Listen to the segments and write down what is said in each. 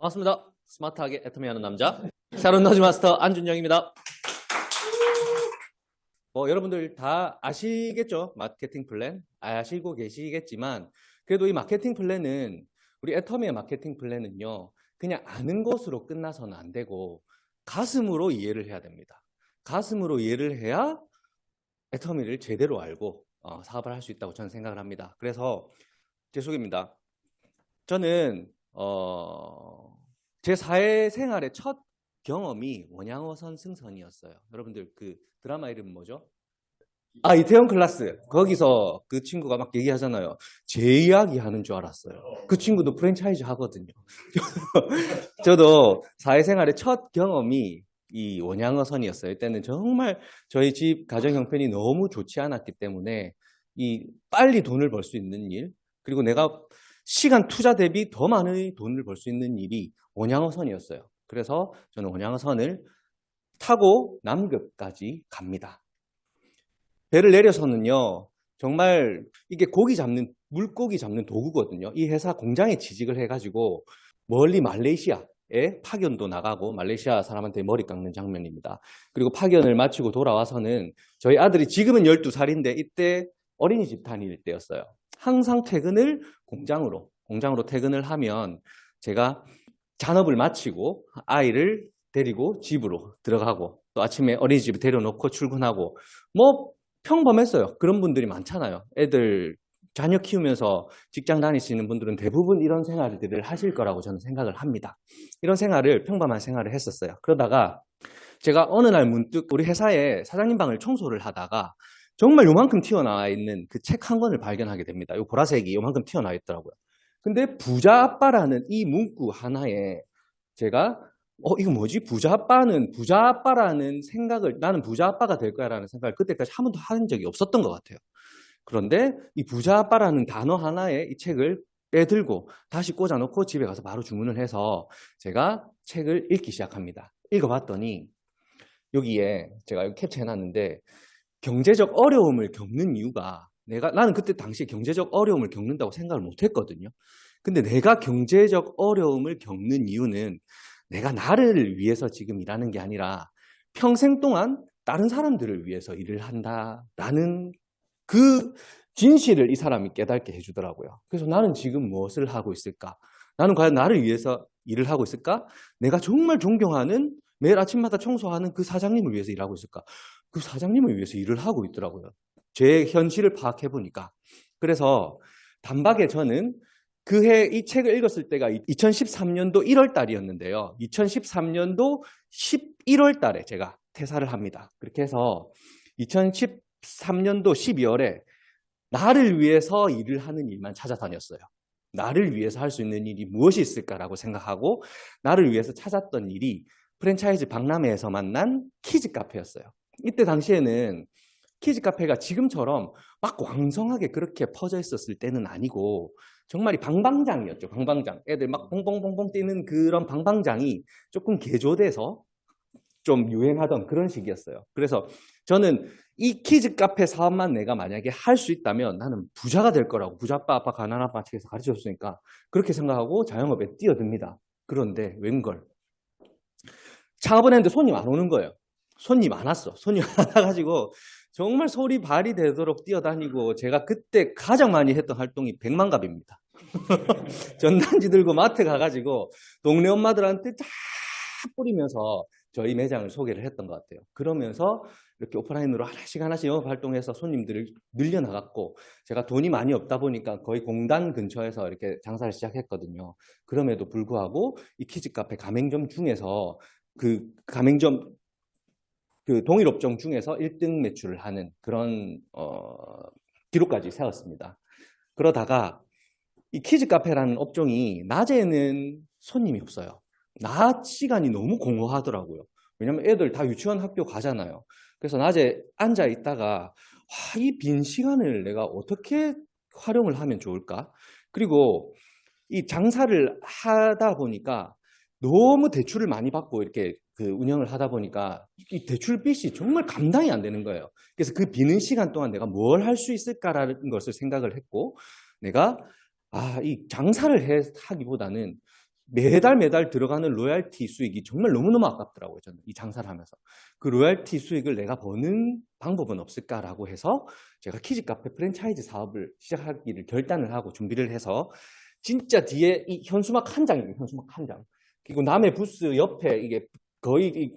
반갑습니다. 스마트하게 애터미 하는 남자 샤론 너즈 마스터 안준영입니다. 여러분들 다 아시겠죠? 마케팅 플랜 아시고 계시겠지만 그래도 이 마케팅 플랜은 우리 애터미의 마케팅 플랜은요 그냥 아는 것으로 끝나서는 안 되고 가슴으로 이해를 해야 됩니다. 가슴으로 이해를 해야 애터미를 제대로 알고 사업을 할 수 있다고 저는 생각을 합니다. 그래서 제 소개입니다. 저는 제 사회생활의 첫 경험이 원양어선 승선이었어요. 여러분들 그 드라마 이름 뭐죠? 이태원 클라스. 거기서 그 친구가 막 얘기하잖아요. 제 이야기 하는 줄 알았어요. 그 친구도 프랜차이즈 하거든요. 저도 사회생활의 첫 경험이 이 원양어선이었어요. 이때는 정말 저희 집 가정 형편이 너무 좋지 않았기 때문에 이 빨리 돈을 벌 수 있는 일, 그리고 내가 시간 투자 대비 더 많은 돈을 벌 수 있는 일이 원양어선이었어요. 그래서 저는 원양어선을 타고 남극까지 갑니다. 배를 내려서는요, 정말 이게 물고기 잡는 도구거든요. 이 회사 공장에 취직을 해가지고 멀리 말레이시아에 파견도 나가고 말레이시아 사람한테 머리 깎는 장면입니다. 그리고 파견을 마치고 돌아와서는 저희 아들이 지금은 12살인데 이때 어린이집 다닐 때였어요. 항상 퇴근을 공장으로 퇴근을 하면 제가 잔업을 마치고 아이를 데리고 집으로 들어가고 또 아침에 어린이집에 데려놓고 출근하고 평범했어요. 그런 분들이 많잖아요. 애들 자녀 키우면서 직장 다니시는 분들은 대부분 이런 생활들을 하실 거라고 저는 생각을 합니다. 이런 평범한 생활을 했었어요. 그러다가 제가 어느 날 문득 우리 회사에 사장님 방을 청소를 하다가 정말 요만큼 튀어나와 있는 그 책 한 권을 발견하게 됩니다. 요 보라색이 요만큼 튀어나와 있더라고요. 근데 부자 아빠라는 이 문구 하나에 제가 이거 뭐지? 부자 아빠라는 생각을, 나는 부자 아빠가 될 거야 라는 생각을 그때까지 한 번도 한 적이 없었던 것 같아요. 그런데 이 부자 아빠라는 단어 하나에 이 책을 빼들고 다시 꽂아놓고 집에 가서 바로 주문을 해서 제가 책을 읽기 시작합니다. 읽어봤더니 여기에 제가 여기 캡처해놨는데 경제적 어려움을 겪는 이유가 나는 그때 당시에 경제적 어려움을 겪는다고 생각을 못 했거든요. 근데 내가 경제적 어려움을 겪는 이유는 내가 나를 위해서 지금 일하는 게 아니라 평생 동안 다른 사람들을 위해서 일을 한다라는 그 진실을 이 사람이 깨닫게 해주더라고요. 그래서 나는 지금 무엇을 하고 있을까? 나는 과연 나를 위해서 일을 하고 있을까? 내가 정말 존경하는 매일 아침마다 청소하는 그 사장님을 위해서 일하고 있을까? 그 사장님을 위해서 일을 하고 있더라고요. 제 현실을 파악해 보니까. 그래서 단박에 저는 그해 이 책을 읽었을 때가 2013년도 1월 달이었는데요. 2013년도 11월 달에 제가 퇴사를 합니다. 그렇게 해서 2013년도 12월에 나를 위해서 일을 하는 일만 찾아다녔어요. 나를 위해서 할 수 있는 일이 무엇이 있을까라고 생각하고 나를 위해서 찾았던 일이 프랜차이즈 박람회에서 만난 키즈 카페였어요. 이때 당시에는 키즈 카페가 지금처럼 막 왕성하게 그렇게 퍼져 있었을 때는 아니고 정말 방방장이었죠. 방방장. 애들 막 봉봉봉봉 뛰는 그런 방방장이 조금 개조돼서 좀 유행하던 그런 시기였어요. 그래서 저는 이 키즈 카페 사업만 내가 만약에 할 수 있다면 나는 부자가 될 거라고, 부자 아빠 가난한 아빠 책에서 가르쳐줬으니까 그렇게 생각하고 자영업에 뛰어듭니다. 그런데 웬걸 창업을 했는데 손님 안 오는 거예요. 손님 안 왔어. 손님 안 와가지고 정말 소리 발이 되도록 뛰어다니고 제가 그때 가장 많이 했던 활동이 백만갑입니다. 전단지 들고 마트 가가지고 동네 엄마들한테 다 뿌리면서 저희 매장을 소개를 했던 것 같아요. 그러면서 이렇게 오프라인으로 하나씩 영업 활동해서 손님들을 늘려나갔고 제가 돈이 많이 없다 보니까 거의 공단 근처에서 이렇게 장사를 시작했거든요. 그럼에도 불구하고 이 키즈 카페 가맹점 중에서 그 동일 업종 중에서 1등 매출을 하는 그런 기록까지 세웠습니다. 그러다가 이 키즈 카페라는 업종이 낮에는 손님이 없어요. 낮 시간이 너무 공허하더라고요. 왜냐면 애들 다 유치원 학교 가잖아요. 그래서 낮에 앉아 있다가 이 빈 시간을 내가 어떻게 활용을 하면 좋을까? 그리고 이 장사를 하다 보니까 너무 대출을 많이 받고 이렇게 그 운영을 하다 보니까 이 대출 빚이 정말 감당이 안 되는 거예요. 그래서 그 비는 시간 동안 내가 뭘 할 수 있을까라는 것을 생각을 했고 내가 이 장사를 하기보다는 매달 매달 들어가는 로얄티 수익이 정말 너무너무 아깝더라고요. 저는 이 장사를 하면서. 그 로얄티 수익을 내가 버는 방법은 없을까라고 해서 제가 키즈카페 프랜차이즈 사업을 시작하기를 결단을 하고 준비를 해서 진짜 뒤에 이 현수막 한 장이에요. 현수막 한 장. 그리고 남의 부스 옆에 이게 거의 이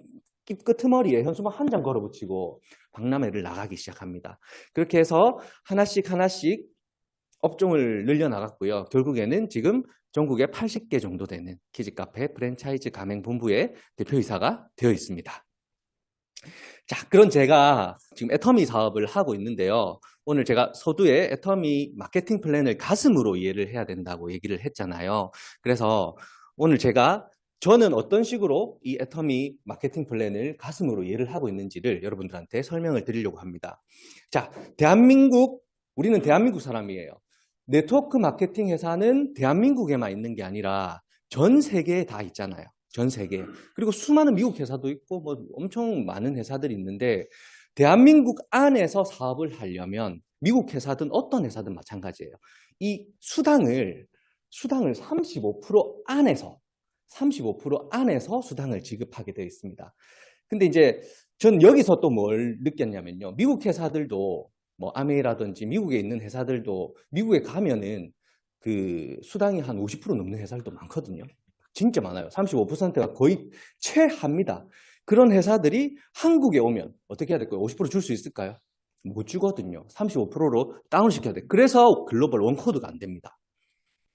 끄트머리에 현수막 한 장 걸어붙이고 박람회를 나가기 시작합니다. 그렇게 해서 하나씩 하나씩 업종을 늘려나갔고요. 결국에는 지금 전국에 80개 정도 되는 키즈카페 프랜차이즈 가맹본부의 대표이사가 되어 있습니다. 자, 그런 제가 지금 애터미 사업을 하고 있는데요. 오늘 제가 서두에 애터미 마케팅 플랜을 가슴으로 이해를 해야 된다고 얘기를 했잖아요. 그래서 오늘 저는 어떤 식으로 이 애터미 마케팅 플랜을 가슴으로 이해를 하고 있는지를 여러분들한테 설명을 드리려고 합니다. 자, 우리는 대한민국 사람이에요. 네트워크 마케팅 회사는 대한민국에만 있는 게 아니라 전 세계에 다 있잖아요. 전 세계. 그리고 수많은 미국 회사도 있고 뭐 엄청 많은 회사들이 있는데 대한민국 안에서 사업을 하려면 미국 회사든 어떤 회사든 마찬가지예요. 이 수당을 35% 안에서 수당을 지급하게 되어 있습니다. 근데 이제 전 여기서 또 뭘 느꼈냐면요. 미국 회사들도 뭐 아메이라든지 미국에 있는 회사들도 미국에 가면은 그 수당이 한 50% 넘는 회사들도 많거든요. 진짜 많아요. 35%가 거의 최하입니다. 그런 회사들이 한국에 오면 어떻게 해야 될까요? 50% 줄 수 있을까요? 못 주거든요. 35%로 다운시켜야 돼요. 그래서 글로벌 원코드가 안 됩니다.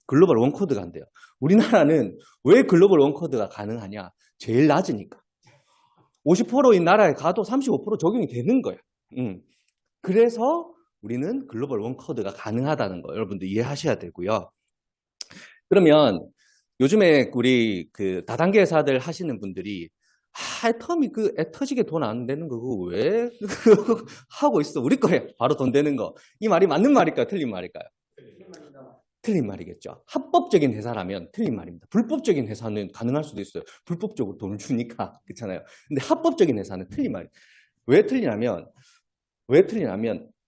글로벌 원코드가 안 돼요. 우리나라는 왜 글로벌 원코드가 가능하냐? 제일 낮으니까. 50%인 나라에 가도 35% 적용이 되는 거예요. 그래서 우리는 글로벌 원코드가 가능하다는 거 여러분들 이해하셔야 되고요. 그러면 요즘에 우리 그 다단계 회사들 하시는 분들이 애터미 애터지게 돈 안 되는 거 그거 왜 하고 있어? 우리 거예요. 바로 돈 되는 거. 이 말이 맞는 말일까요? 틀린 말일까요? 틀린 말이겠죠. 합법적인 회사라면 틀린 말입니다. 불법적인 회사는 가능할 수도 있어요. 불법적으로 돈을 주니까. 그렇잖아요. 근데 합법적인 회사는 틀린 말이에요. 왜 틀리냐면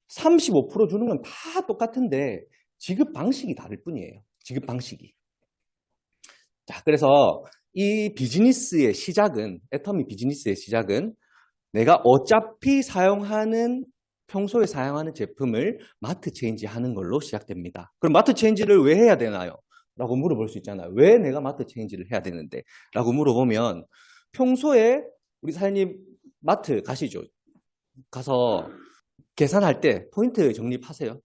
35% 주는 건 다 똑같은데 지급 방식이 다를 뿐이에요. 지급 방식이. 자, 그래서 이 애터미 비즈니스의 시작은 내가 어차피 평소에 사용하는 제품을 마트 체인지 하는 걸로 시작됩니다. 그럼 마트 체인지를 왜 해야 되나요? 라고 물어볼 수 있잖아요. 왜 내가 마트 체인지를 해야 되는데? 라고 물어보면 평소에 우리 사장님 마트 가시죠. 가서 계산할 때 포인트 적립하세요.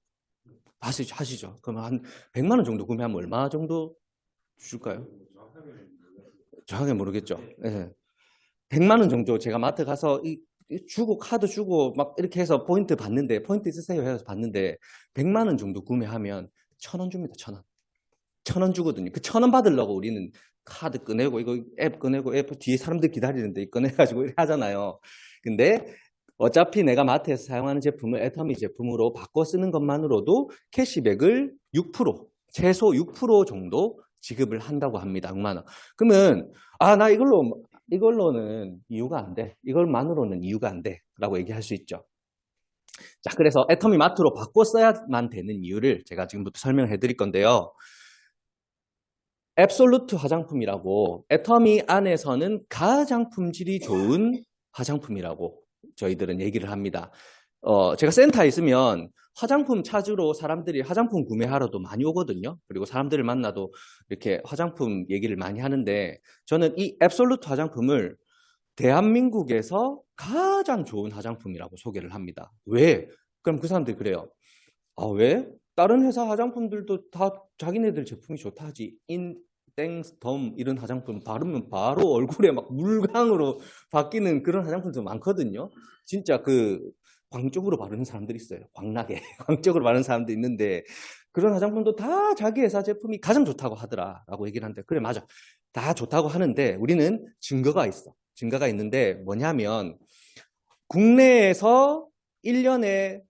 하시죠. 그럼 한 100만 원 정도 구매하면 얼마 정도 줄까요? 정확하게 모르겠죠. 네. 100만 원 정도 제가 마트 가서 카드 주고 막 이렇게 해서 포인트 있으세요? 해서 받는데 100만 원 정도 구매하면 1,000원 줍니다. 1,000원. 1,000원 주거든요. 그 1,000원 받으려고 우리는 카드 꺼내고 이거 앱 꺼내고 앱 뒤에 사람들 기다리는데 꺼내가지고 이렇게 하잖아요. 근데 어차피 내가 마트에서 사용하는 제품을 애터미 제품으로 바꿔 쓰는 것만으로도 캐시백을 6%, 최소 6% 정도 지급을 한다고 합니다. 6만 원. 그러면 나 이걸로는 이유가 안 돼. 이걸만으로는 이유가 안 돼. 라고 얘기할 수 있죠. 자, 그래서 애터미 마트로 바꿔 써야만 되는 이유를 제가 지금부터 설명해 드릴 건데요. 앱솔루트 화장품이라고 애터미 안에서는 가장 품질이 좋은 화장품이라고 저희들은 얘기를 합니다. 제가 센터에 있으면 화장품 찾으러 사람들이 화장품 구매하러도 많이 오거든요. 그리고 사람들을 만나도 이렇게 화장품 얘기를 많이 하는데 저는 이 앱솔루트 화장품을 대한민국에서 가장 좋은 화장품이라고 소개를 합니다. 왜? 그럼 그 사람들이 그래요. 왜? 다른 회사 화장품들도 다 자기네들 제품이 좋다 하지. 땡스덤 이런 화장품 바르면 바로 얼굴에 막 물광으로 바뀌는 그런 화장품도 많거든요. 진짜 광 쪽으로 바르는 사람들이 있어요. 광나게 광 쪽으로 바르는 사람도 있는데 그런 화장품도 다 자기 회사 제품이 가장 좋다고 하더라라고 얘기를 하는데 그래 맞아. 다 좋다고 하는데 우리는 증거가 있어. 증거가 있는데 뭐냐면 국내에서 1년에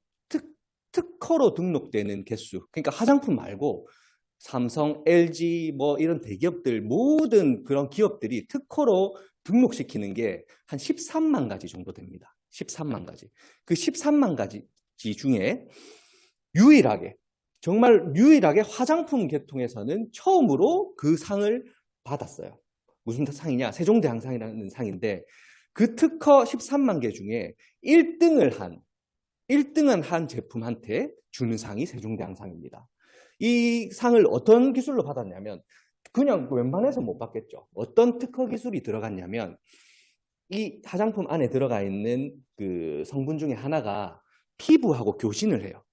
특허로 등록되는 개수 그러니까 화장품 말고 삼성, LG 뭐 이런 대기업들 모든 그런 기업들이 특허로 등록시키는 게 한 13만 가지 정도 됩니다. 13만 가지. 그 13만 가지 중에 정말 유일하게 화장품 계통에서는 처음으로 그 상을 받았어요. 무슨 상이냐? 세종대왕상이라는 상인데 그 특허 13만 개 중에 1등을 한 제품한테 주는 상이 세종대왕상입니다. 이 상을 어떤 기술로 받았냐면 그냥 웬만해서 못 받겠죠. 어떤 특허 기술이 들어갔냐면 이 화장품 안에 들어가 있는 그 성분 중에 하나가 피부하고 교신을 해요.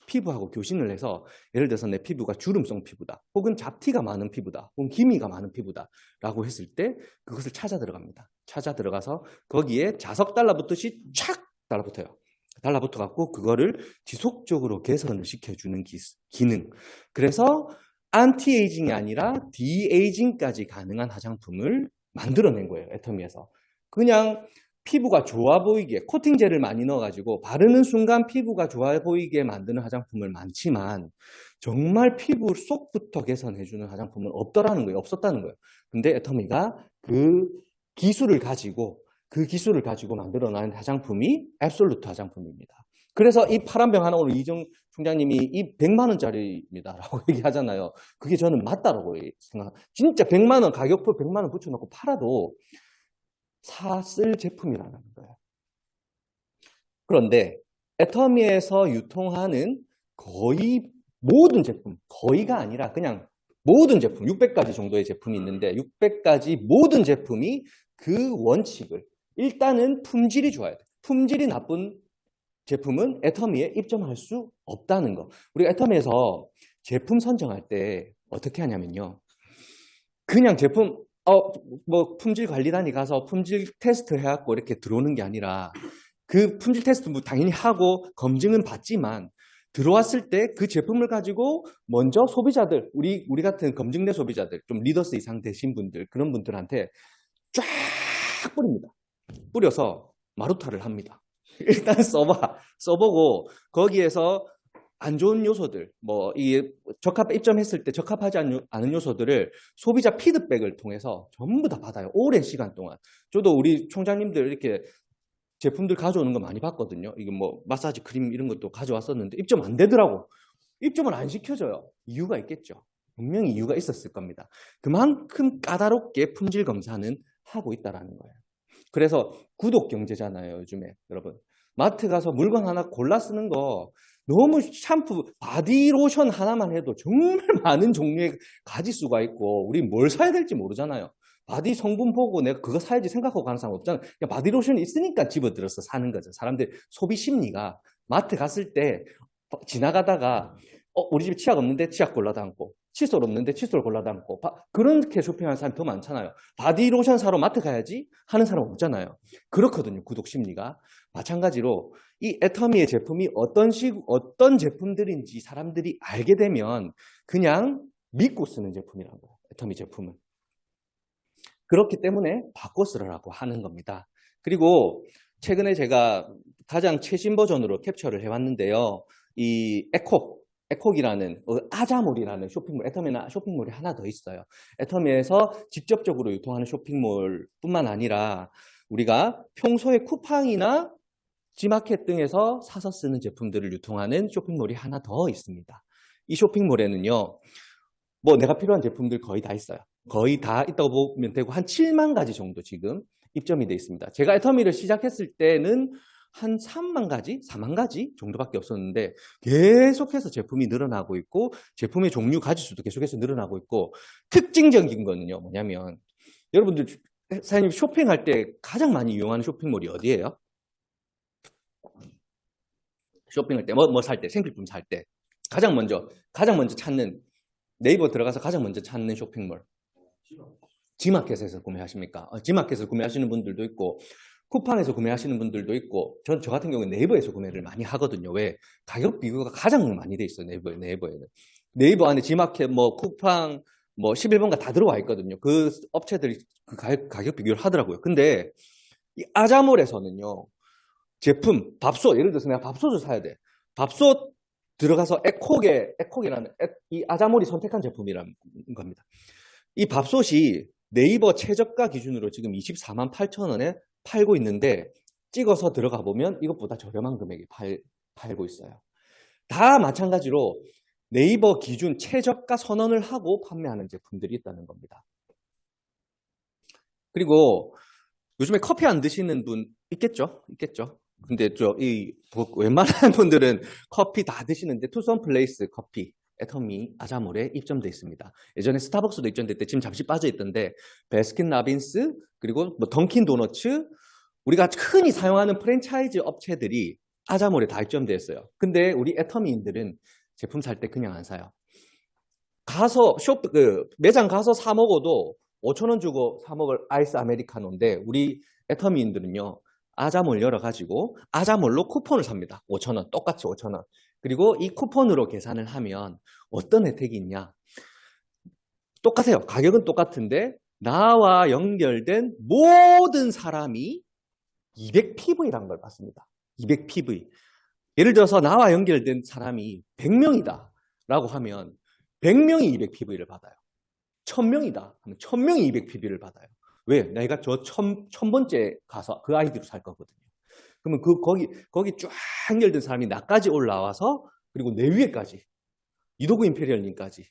피부하고 교신을 해서 예를 들어서 내 피부가 주름성 피부다. 혹은 잡티가 많은 피부다. 혹은 기미가 많은 피부다. 라고 했을 때 그것을 찾아 들어갑니다. 찾아 들어가서 거기에 자석 달라붙듯이 촥 달라붙어요. 달라붙어 갖고 그거를 지속적으로 개선을 시켜주는 기능. 그래서 안티에이징이 아니라 디에이징까지 가능한 화장품을 만들어낸 거예요. 애터미에서. 그냥 피부가 좋아 보이게 코팅젤을 많이 넣어가지고 바르는 순간 피부가 좋아 보이게 만드는 화장품을 많지만 정말 피부 속부터 개선해주는 화장품은 없더라는 거예요. 없었다는 거예요. 근데 애터미가 그 기술을 가지고 만들어낸 화장품이 앱솔루트 화장품입니다. 그래서 이 파란 병 하나 오늘 이정 총장님이 이 100만 원짜리입니다라고 얘기하잖아요. 그게 저는 맞다라고 생각합니다. 진짜 100만 원 가격표 100만 원 붙여놓고 팔아도 쓸 제품이라는 거예요. 그런데 애터미에서 유통하는 거의 모든 제품, 거의가 아니라 그냥 모든 제품, 600가지 정도의 제품이 있는데 600가지 모든 제품이 그 원칙을 일단은 품질이 좋아야 돼. 품질이 나쁜 제품은 애터미에 입점할 수 없다는 거. 우리가 애터미에서 제품 선정할 때 어떻게 하냐면요. 그냥 제품 뭐 품질 관리단이 가서 품질 테스트 해갖고 이렇게 들어오는 게 아니라 그 품질 테스트 뭐 당연히 하고 검증은 받지만 들어왔을 때 그 제품을 가지고 먼저 소비자들, 우리 같은 검증된 소비자들, 좀 리더스 이상 되신 분들, 그런 분들한테 쫙 뿌립니다. 뿌려서 마루타를 합니다. 일단 써보고 거기에서 안 좋은 요소들, 뭐, 입점했을 때 적합하지 않은 요소들을 소비자 피드백을 통해서 전부 다 받아요. 오랜 시간 동안. 저도 우리 총장님들 이렇게 제품들 가져오는 거 많이 봤거든요. 이게 뭐, 마사지 크림 이런 것도 가져왔었는데 입점 안 되더라고. 입점을 안 시켜줘요. 이유가 있겠죠. 분명히 이유가 있었을 겁니다. 그만큼 까다롭게 품질 검사는 하고 있다라는 거예요. 그래서 구독 경제잖아요, 요즘에. 여러분. 마트 가서 물건 하나 골라 쓰는 거 너무 샴푸, 바디로션 하나만 해도 정말 많은 종류의 가지수가 있고 우리 뭘 사야 될지 모르잖아요. 바디 성분 보고 내가 그거 사야지 생각하고 가는 사람 없잖아요. 그냥 바디로션이 있으니까 집어들어서 사는 거죠. 사람들 소비 심리가 마트 갔을 때 지나가다가 우리 집에 치약 없는데 치약 골라 담고 칫솔 없는데 칫솔 골라 담고 그렇게 쇼핑하는 사람이 더 많잖아요. 바디로션 사러 마트 가야지 하는 사람 없잖아요. 그렇거든요. 구독 심리가. 마찬가지로 이 애터미의 제품이 어떤 제품들인지 사람들이 알게 되면 그냥 믿고 쓰는 제품이라는 거예요. 애터미 제품은. 그렇기 때문에 바꿔 쓰라고 하는 겁니다. 그리고 최근에 제가 가장 최신 버전으로 캡처를 해왔는데요. 이 에콕이라는 아자몰이라는 쇼핑몰, 애터미나 쇼핑몰이 하나 더 있어요. 애터미에서 직접적으로 유통하는 쇼핑몰뿐만 아니라 우리가 평소에 쿠팡이나 G마켓 등에서 사서 쓰는 제품들을 유통하는 쇼핑몰이 하나 더 있습니다. 이 쇼핑몰에는요. 뭐 내가 필요한 제품들 거의 다 있어요. 거의 다 있다고 보면 되고 한 7만 가지 정도 지금 입점이 되어 있습니다. 제가 애터미를 시작했을 때는 한 3만 가지, 4만 가지 정도밖에 없었는데 계속해서 제품이 늘어나고 있고 제품의 종류 가지수도 계속해서 늘어나고 있고 특징적인 거는요. 뭐냐면 여러분들 사장님 쇼핑할 때 가장 많이 이용하는 쇼핑몰이 어디예요? 쇼핑할 때 뭐 살 때, 생필품 살 때 가장 먼저 찾는 네이버 들어가서 가장 먼저 찾는 쇼핑몰 G마켓에서 구매하십니까? G마켓에서 구매하시는 분들도 있고 쿠팡에서 구매하시는 분들도 있고 저 같은 경우는 네이버에서 구매를 많이 하거든요. 왜? 가격 비교가 가장 많이 돼 있어요. 네이버에는. 네이버 안에 G마켓, 뭐 쿠팡, 뭐 11번가 다 들어와 있거든요. 그 업체들이 그 가격 비교를 하더라고요. 근데 이 아자몰에서는요. 제품, 밥솥, 예를 들어서 내가 밥솥을 사야 돼. 밥솥 들어가서 에콕이라는 이 아자몰이 선택한 제품이라는 겁니다. 이 밥솥이 네이버 최저가 기준으로 지금 24만 8천 원에 팔고 있는데 찍어서 들어가 보면 이것보다 저렴한 금액에 팔고 있어요. 다 마찬가지로 네이버 기준 최저가 선언을 하고 판매하는 제품들이 있다는 겁니다. 그리고 요즘에 커피 안 드시는 분 있겠죠? 있겠죠? 근데 웬만한 분들은 커피 다 드시는데 투썸 플레이스 커피 애터미 아자몰에 입점돼 있습니다. 예전에 스타벅스도 입점됐대. 지금 잠시 빠져 있던데 베스킨 라빈스 그리고 뭐 던킨 도너츠 우리가 흔히 사용하는 프랜차이즈 업체들이 아자몰에 다 입점돼 있어요. 근데 우리 애터미인들은 제품 살 때 그냥 안 사요. 가서 매장 가서 사 먹어도 5천 원 주고 사 먹을 아이스 아메리카노인데 우리 애터미인들은요. 아자몰 열어가지고 아자몰로 쿠폰을 삽니다. 5천 원 똑같이 5천 원. 그리고 이 쿠폰으로 계산을 하면 어떤 혜택이 있냐? 똑같아요. 가격은 똑같은데 나와 연결된 모든 사람이 200PV라는 걸 받습니다. 200PV. 예를 들어서 나와 연결된 사람이 100명이다 라고 하면 100명이 200PV를 받아요. 1000명이다 하면 1000명이 200PV를 받아요. 왜? 내가 저 1000번째 가서 그 아이디로 살 거거든요. 그러면 거기 쫙 연결된 사람이 나까지 올라와서 그리고 내 위에까지 이도구 임페리얼님까지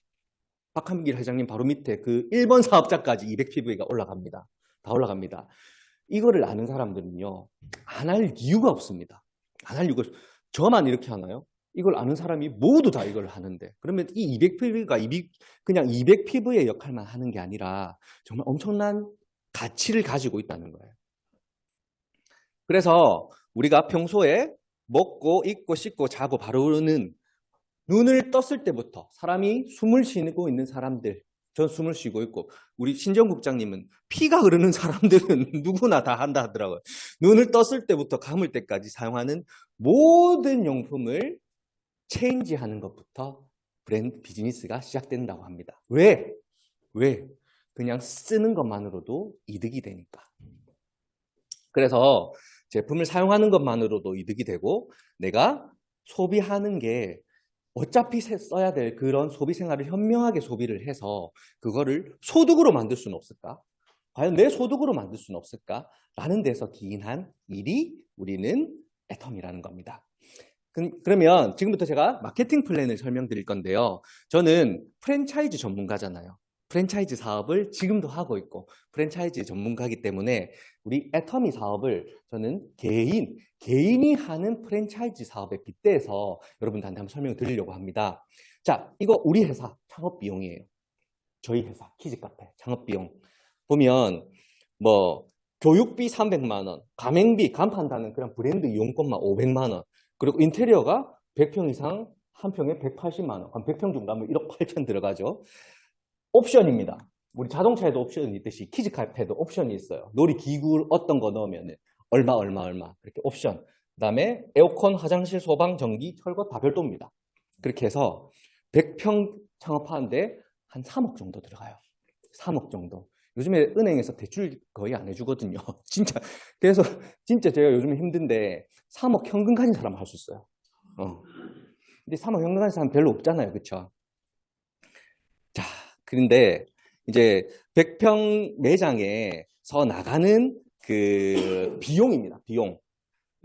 박한길 회장님 바로 밑에 그 1번 사업자까지 200PV가 올라갑니다. 다 올라갑니다. 이거를 아는 사람들은요. 안 할 이유가 없습니다. 안 할 이유가 저만 이렇게 하나요? 이걸 아는 사람이 모두 다 이걸 하는데 그러면 이 200PV가 그냥 200PV의 역할만 하는 게 아니라 정말 엄청난 가치를 가지고 있다는 거예요. 그래서 우리가 평소에 먹고 입고 씻고 자고 바르는 눈을 떴을 때부터 사람이 숨을 쉬고 있는 사람들 전 숨을 쉬고 있고 우리 신정국장님은 피가 흐르는 사람들은 누구나 다 한다 하더라고요. 눈을 떴을 때부터 감을 때까지 사용하는 모든 용품을 체인지하는 것부터 브랜드 비즈니스가 시작된다고 합니다. 왜? 왜? 그냥 쓰는 것만으로도 이득이 되니까. 그래서 제품을 사용하는 것만으로도 이득이 되고 내가 소비하는 게 어차피 써야 될 그런 소비 생활을 현명하게 소비를 해서 그거를 소득으로 만들 수는 없을까? 과연 내 소득으로 만들 수는 없을까? 라는 데서 기인한 일이 우리는 애텀이라는 겁니다. 그러면 지금부터 제가 마케팅 플랜을 설명드릴 건데요. 저는 프랜차이즈 전문가잖아요. 프랜차이즈 사업을 지금도 하고 있고 프랜차이즈 전문가이기 때문에 우리 애터미 사업을 저는 개인이 하는 프랜차이즈 사업에 빗대서 여러분들한테 한번 설명을 드리려고 합니다. 자, 이거 우리 회사 창업 비용이에요. 저희 회사 키즈카페 창업 비용 보면 뭐 교육비 300만 원, 가맹비 간판다는 그런 브랜드 이용권만 500만 원, 그리고 인테리어가 100평 이상 한 평에 180만 원, 그럼 100평 정도 하면 1억 8천 들어가죠. 옵션입니다. 우리 자동차에도 옵션이 있듯이 키즈카페도 옵션이 있어요. 놀이기구 어떤 거 넣으면 얼마 그렇게 옵션. 그 다음에 에어컨, 화장실, 소방, 전기, 철거 다 별도입니다. 그렇게 해서 100평 창업하는데 한 3억 정도 들어가요. 3억 정도. 요즘에 은행에서 대출 거의 안 해주거든요. 진짜. 그래서 진짜 제가 요즘에 힘든데 3억 현금 가진 사람 할 수 있어요. 근데 3억 현금 가진 사람 별로 없잖아요. 그쵸? 자, 그런데 이제 100평 매장에서 나가는 그 비용입니다. 비용.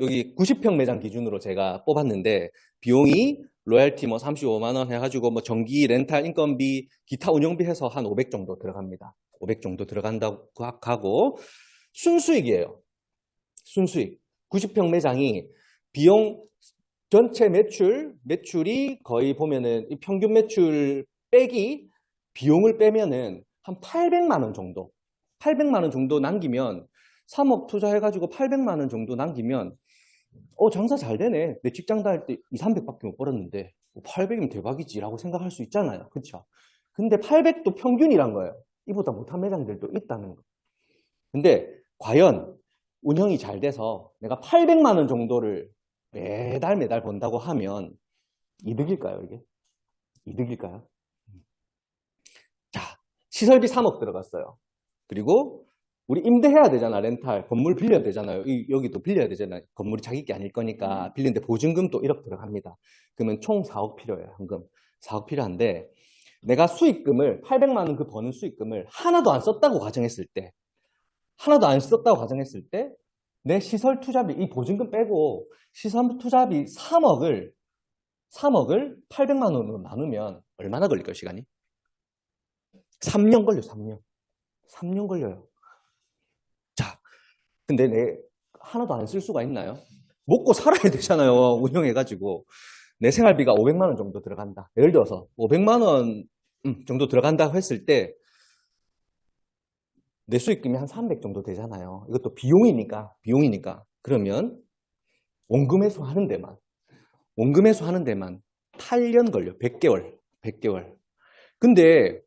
여기 90평 매장 기준으로 제가 뽑았는데 비용이 로얄티 뭐 35만 원 해가지고 뭐 전기, 렌탈, 인건비, 기타 운영비 해서 한 500 정도 들어갑니다. 500 정도 들어간다고 하고 순수익이에요. 순수익. 90평 매장이 비용 전체 매출이 거의 보면은 이 평균 매출 빼기 비용을 빼면은 한 800만 원 정도. 800만 원 정도 남기면 3억 투자해가지고 800만 원 정도 남기면 장사 잘 되네. 내 직장 다닐 때 2, 300밖에 못 벌었는데 800이면 대박이지 라고 생각할 수 있잖아요. 그렇죠? 근데 800도 평균이란 거예요. 이보다 못한 매장들도 있다는 거. 근데 과연 운영이 잘 돼서 내가 800만 원 정도를 매달 번다고 하면 이득일까요, 이게? 이득일까요? 자, 시설비 3억 들어갔어요. 그리고 우리 임대해야 되잖아. 렌탈. 건물 빌려야 되잖아요. 여기도 빌려야 되잖아요. 건물이 자기 게 아닐 거니까 빌리는데 보증금 또 1억 들어갑니다. 그러면 총 4억 필요해요. 현금. 4억 필요한데 내가 수익금을 800만 원 그 버는 수익금을 하나도 안 썼다고 가정했을 때 내 시설 투자비 이 보증금 빼고 시설 투자비 3억을 800만 원으로 나누면 얼마나 걸릴까요, 시간이? 3년 걸려요, 3년. 3년 걸려요. 근데 내 하나도 안 쓸 수가 있나요? 먹고 살아야 되잖아요. 운영해가지고. 내 생활비가 500만 원 정도 들어간다. 예를 들어서 500만 원 정도 들어간다 했을 때 내 수익금이 한 300 정도 되잖아요. 이것도 비용이니까. 그러면 원금회수 하는 데만 8년 걸려. 100개월. 근데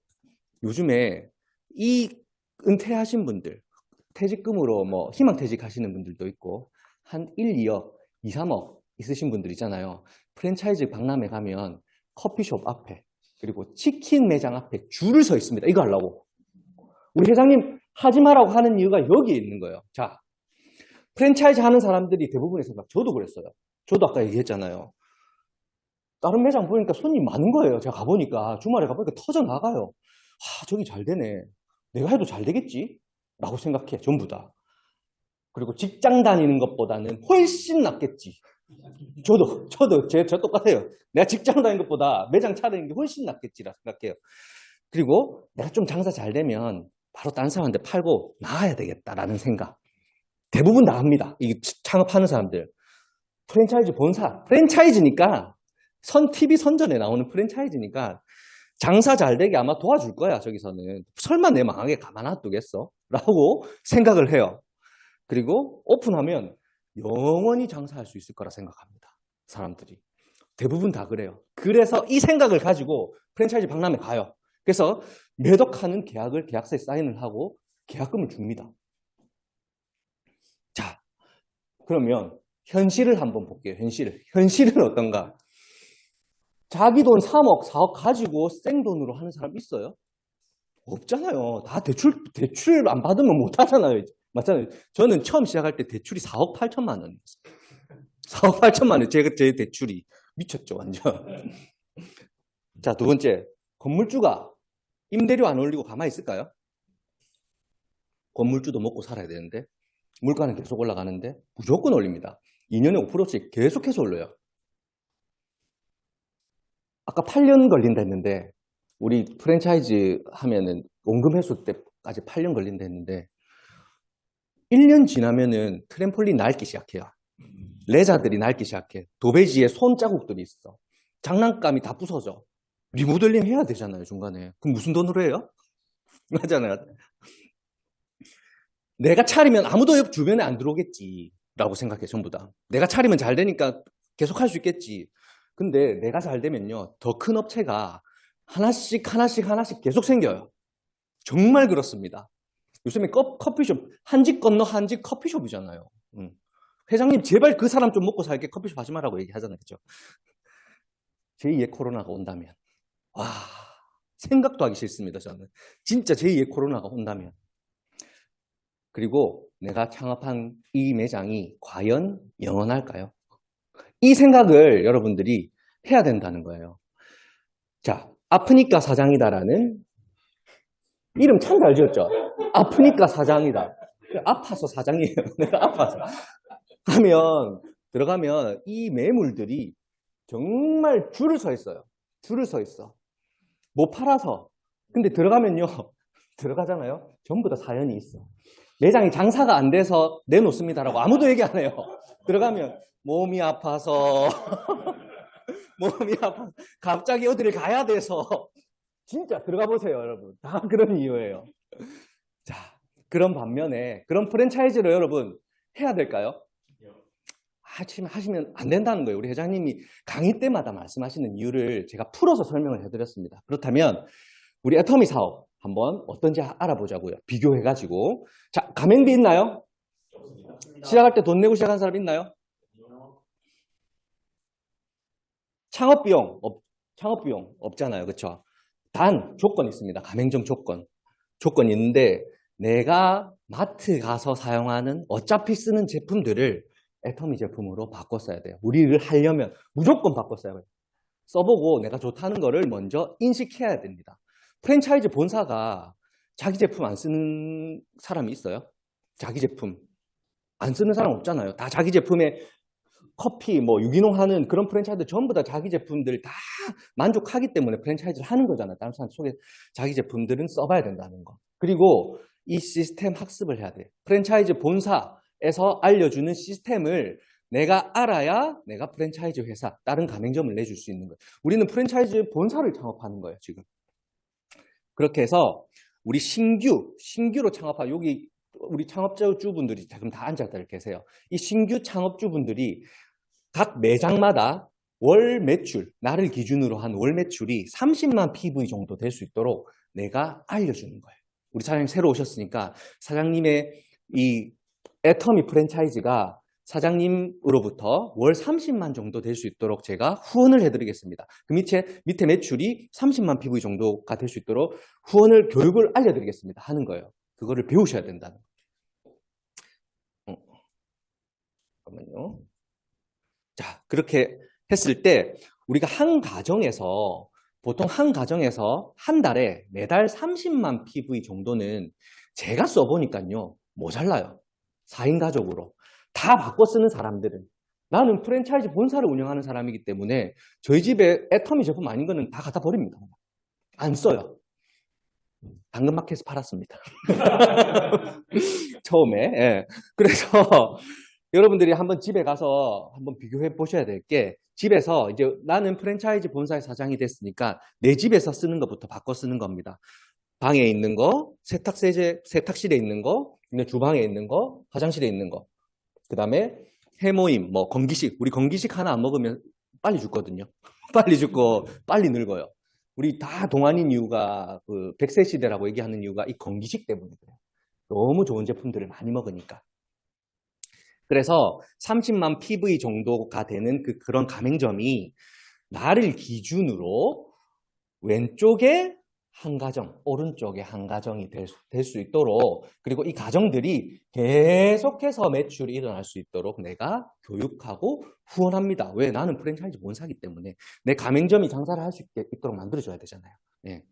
요즘에 이 은퇴하신 분들, 퇴직금으로 뭐 희망퇴직 하시는 분들도 있고 한 1, 2억, 2, 3억 있으신 분들 있잖아요. 프랜차이즈 박람회 가면 커피숍 앞에 그리고 치킨 매장 앞에 줄을 서 있습니다. 이거 하려고. 우리 회장님 하지 말라고 하는 이유가 여기에 있는 거예요. 자, 프랜차이즈 하는 사람들이 대부분의 생각, 저도 그랬어요. 저도 아까 얘기했잖아요. 다른 매장 보니까 손님 많은 거예요. 제가 가보니까 주말에 가보니까 터져 나가요. 저기 잘 되네. 내가 해도 잘 되겠지? 라고 생각해, 전부 다. 그리고 직장 다니는 것보다는 훨씬 낫겠지. 저 똑같아요. 내가 직장 다니는 것보다 매장 차리는 게 훨씬 낫겠지라 생각해요. 그리고 내가 좀 장사 잘 되면 바로 딴 사람한테 팔고 나가야 되겠다라는 생각. 대부분 다 합니다. 이 창업하는 사람들. 프랜차이즈 본사, 프랜차이즈니까 TV 선전에 나오는 프랜차이즈니까 장사 잘 되게 아마 도와줄 거야, 저기서는. 설마 내 망하게 가만 놔두겠어? 라고 생각을 해요. 그리고 오픈하면 영원히 장사할 수 있을 거라 생각합니다. 사람들이. 대부분 다 그래요. 그래서 이 생각을 가지고 프랜차이즈 박람회 가요. 그래서 매덕하는 계약서에 사인을 하고 계약금을 줍니다. 자, 그러면 현실을 한번 볼게요. 현실은 어떤가? 자기 돈 3억, 4억 가지고 생돈으로 하는 사람 있어요? 없잖아요. 다 대출 안 받으면 못 하잖아요. 맞잖아요. 저는 처음 시작할 때 대출이 4억 8천만 원이었어요. 4억 8천만 원. 제 대출이. 미쳤죠, 완전. 자, 두 번째. 건물주가 임대료 안 올리고 가만히 있을까요? 건물주도 먹고 살아야 되는데 물가는 계속 올라가는데 무조건 올립니다. 2년에 5%씩 계속해서 올려요. 아까 8년 걸린다 했는데 우리 프랜차이즈 하면은 원금 회수 때까지 8년 걸린다 했는데 1년 지나면은 트램폴린 낡기 시작해요. 레자들이 낡기 시작해. 도배지에 손자국들이 있어. 장난감이 다 부서져. 리모델링 해야 되잖아요, 중간에. 그럼 무슨 돈으로 해요? 맞잖아요. 내가 차리면 아무도 옆 주변에 안 들어오겠지 라고 생각해, 전부 다. 내가 차리면 잘 되니까 계속 할 수 있겠지. 근데 내가 잘 되면요, 더 큰 업체가 하나씩 계속 생겨요. 정말 그렇습니다. 요즘에 커피숍, 한 집 건너 한 집 커피숍이잖아요. 회장님, 제발 그 사람 좀 먹고 살게 커피숍 하지 말라고 얘기하잖아요. 그죠? 제2의 코로나가 온다면. 와, 생각도 하기 싫습니다, 저는. 진짜 제2의 코로나가 온다면. 그리고 내가 창업한 이 매장이 과연 영원할까요? 이 생각을 여러분들이 해야 된다는 거예요. 자, 아프니까 사장이다라는 이름 참 잘 지었죠? 아프니까 사장이다. 아파서 사장이에요. 내가 아파서. 들어가면 이 매물들이 정말 줄을 서 있어요. 줄을 서 있어. 못 팔아서. 근데 들어가면요. 들어가잖아요. 전부 다 사연이 있어. 매장이 장사가 안 돼서 내놓습니다라고 아무도 얘기 안 해요. 들어가면 몸이 아파서 갑자기 어디를 가야 돼서 진짜 들어가 보세요, 여러분. 다 그런 이유예요. 자, 그런 반면에 그런 프랜차이즈를 여러분 해야 될까요? 하시면 안 된다는 거예요. 우리 회장님이 강의 때마다 말씀하시는 이유를 제가 풀어서 설명을 해드렸습니다. 그렇다면 우리 애터미 사업 한번 어떤지 알아보자고요. 비교해가지고. 자, 가맹비 있나요? 시작할 때 돈 내고 시작한 사람 있나요? 창업비용 없잖아요. 그렇죠? 단 조건 있습니다. 가맹점 조건이 있는데 내가 마트 가서 사용하는 어차피 쓰는 제품들을 애터미 제품으로 바꿔 써야 돼요. 우리를 하려면 무조건 바꿔 써야 돼요. 써보고 내가 좋다는 거를 먼저 인식해야 됩니다. 프랜차이즈 본사가 자기 제품 안 쓰는 사람이 있어요? 자기 제품 안 쓰는 사람 없잖아요. 다 자기 제품에 커피, 유기농 하는 그런 프랜차이즈 전부 다 자기 제품들 다 만족하기 때문에 프랜차이즈를 하는 거잖아요. 다른 사람 속에 자기 제품들은 써봐야 된다는 거. 그리고 이 시스템 학습을 해야 돼요. 프랜차이즈 본사 에서 알려주는 시스템을 내가 알아야 내가 프랜차이즈 회사, 다른 가맹점을 내줄 수 있는 거예요. 우리는 프랜차이즈 본사를 창업하는 거예요, 지금. 그렇게 해서 우리 신규로 창업한 여기 우리 창업주분들이 지금 다 앉아 계세요. 이 신규 창업주분들이 각 매장마다 월 매출, 나를 기준으로 한 월 매출이 30만 PV 정도 될 수 있도록 내가 알려주는 거예요. 우리 사장님 새로 오셨으니까 사장님의 이 애터미 프랜차이즈가 사장님으로부터 월 30만 정도 될 수 있도록 제가 후원을 해드리겠습니다. 그 밑에 매출이 30만 PV 정도가 될 수 있도록 후원을, 교육을 알려드리겠습니다. 하는 거예요. 그거를 배우셔야 된다는 거예요. 잠깐만요. 자, 그렇게 했을 때 우리가 보통 한 가정에서 한 달에 매달 30만 PV 정도는 제가 써보니까요, 모자라요. 4인 가족으로. 다 바꿔 쓰는 사람들은. 나는 프랜차이즈 본사를 운영하는 사람이기 때문에 저희 집에 애터미 제품 아닌 거는 다 갖다 버립니다. 안 써요. 당근마켓에서 팔았습니다. 처음에. 예. 그래서 여러분들이 한번 집에 가서 한번 비교해 보셔야 될 게, 집에서 이제 나는 프랜차이즈 본사의 사장이 됐으니까 내 집에서 쓰는 것부터 바꿔 쓰는 겁니다. 방에 있는 거, 세탁실에 있는 거, 주방에 있는 거, 화장실에 있는 거. 그 다음에 해모임, 뭐 건기식. 우리 건기식 하나 안 먹으면 빨리 죽거든요. 빨리 죽고 빨리 늙어요. 우리 다 동안인 이유가 그 100세 시대라고 얘기하는 이유가 이 건기식 때문에 그래요. 너무 좋은 제품들을 많이 먹으니까. 그래서 30만 PV 정도가 되는 그런 가맹점이 나를 기준으로 왼쪽에 한 가정, 오른쪽에 한 가정이 될 수 있도록, 그리고 이 가정들이 계속해서 매출이 일어날 수 있도록 내가 교육하고 후원합니다. 왜? 나는 프랜차이즈 본사기 때문에 내 가맹점이 장사를 할 수 있도록 만들어줘야 되잖아요. 예.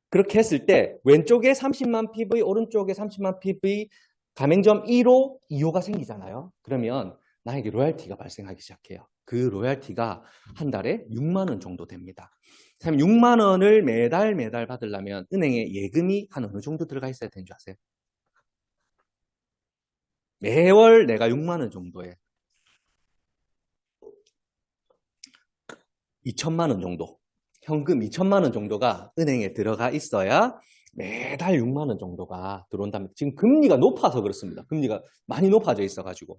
그렇게 했을 때 왼쪽에 30만 PV, 오른쪽에 30만 PV 가맹점 1호, 2호가 생기잖아요. 그러면 나에게 로얄티가 발생하기 시작해요. 그 로얄티가 한 달에 6만 원 정도 됩니다. 6만 원을 매달 받으려면 은행에 예금이 한 어느 정도 들어가 있어야 되는 줄 아세요? 매월 내가 6만 원 정도에 2천만 원 정도, 현금 2천만 원 정도가 은행에 들어가 있어야 매달 6만 원 정도가 들어온다면, 지금 금리가 높아서 그렇습니다. 금리가 많이 높아져 있어가지고.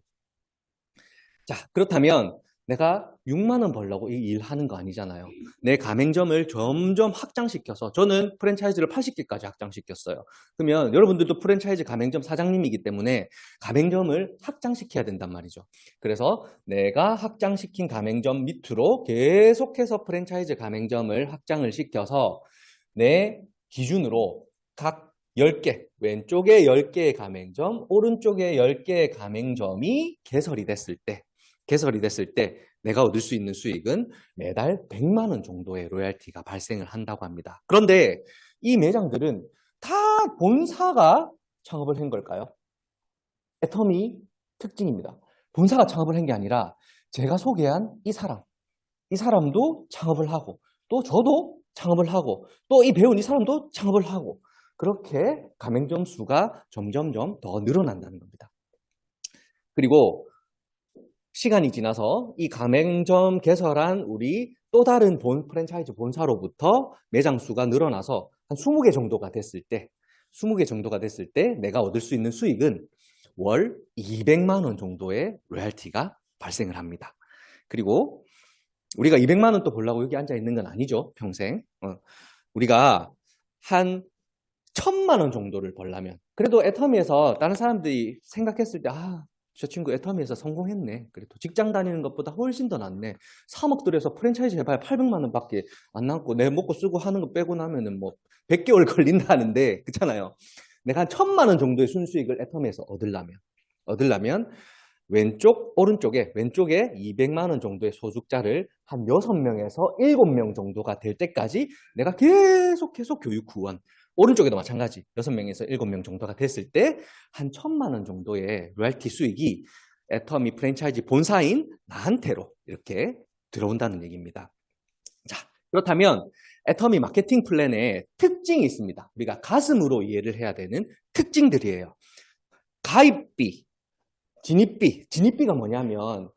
자, 그렇다면 내가 6만 원 벌려고 이 일 하는 거 아니잖아요. 내 가맹점을 점점 확장시켜서, 저는 프랜차이즈를 80개까지 확장시켰어요. 그러면 여러분들도 프랜차이즈 가맹점 사장님이기 때문에 가맹점을 확장시켜야 된단 말이죠. 그래서 내가 확장시킨 가맹점 밑으로 계속해서 프랜차이즈 가맹점을 확장을 시켜서 내 기준으로 각 10개, 왼쪽에 10개의 가맹점, 오른쪽에 10개의 가맹점이 개설이 됐을 때 내가 얻을 수 있는 수익은 매달 100만 원 정도의 로얄티가 발생을 한다고 합니다. 그런데 이 매장들은 다 본사가 창업을 한 걸까요? 애터미 특징입니다. 본사가 창업을 한 게 아니라 제가 소개한 이 사람도 창업을 하고, 또 저도 창업을 하고, 또 이 배운 이 사람도 창업을 하고, 그렇게 가맹점 수가 점점점 더 늘어난다는 겁니다. 그리고 시간이 지나서 이 가맹점 개설한 우리 또 다른 프랜차이즈 본사로부터 매장 수가 늘어나서 한 20개 정도가 됐을 때 내가 얻을 수 있는 수익은 월 200만 원 정도의 로얄티가 발생을 합니다. 그리고 우리가 200만 원 또 벌려고 여기 앉아 있는 건 아니죠, 평생. 우리가 한 1000만 원 정도를 벌려면, 그래도 애터미에서 다른 사람들이 생각했을 때, 저 친구 애터미에서 성공했네. 그래도 직장 다니는 것보다 훨씬 더 낫네. 3억 들여서 프랜차이즈 해봐야 800만 원밖에 안 남고 내 먹고 쓰고 하는 거 빼고 나면은 뭐 100개월 걸린다는데, 그렇잖아요. 내가 한 1000만 원 정도의 순수익을 애터미에서 얻으려면 왼쪽에 200만 원 정도의 소득자를 한 6명에서 7명 정도가 될 때까지 내가 계속 교육 후원, 오른쪽에도 마찬가지 6명에서 7명 정도가 됐을 때 한 1000만 원 정도의 로얄티 수익이 애터미 프랜차이즈 본사인 나한테로 이렇게 들어온다는 얘기입니다. 자, 그렇다면 애터미 마케팅 플랜에 특징이 있습니다. 우리가 가슴으로 이해를 해야 되는 특징들이에요. 가입비, 진입비가 뭐냐면,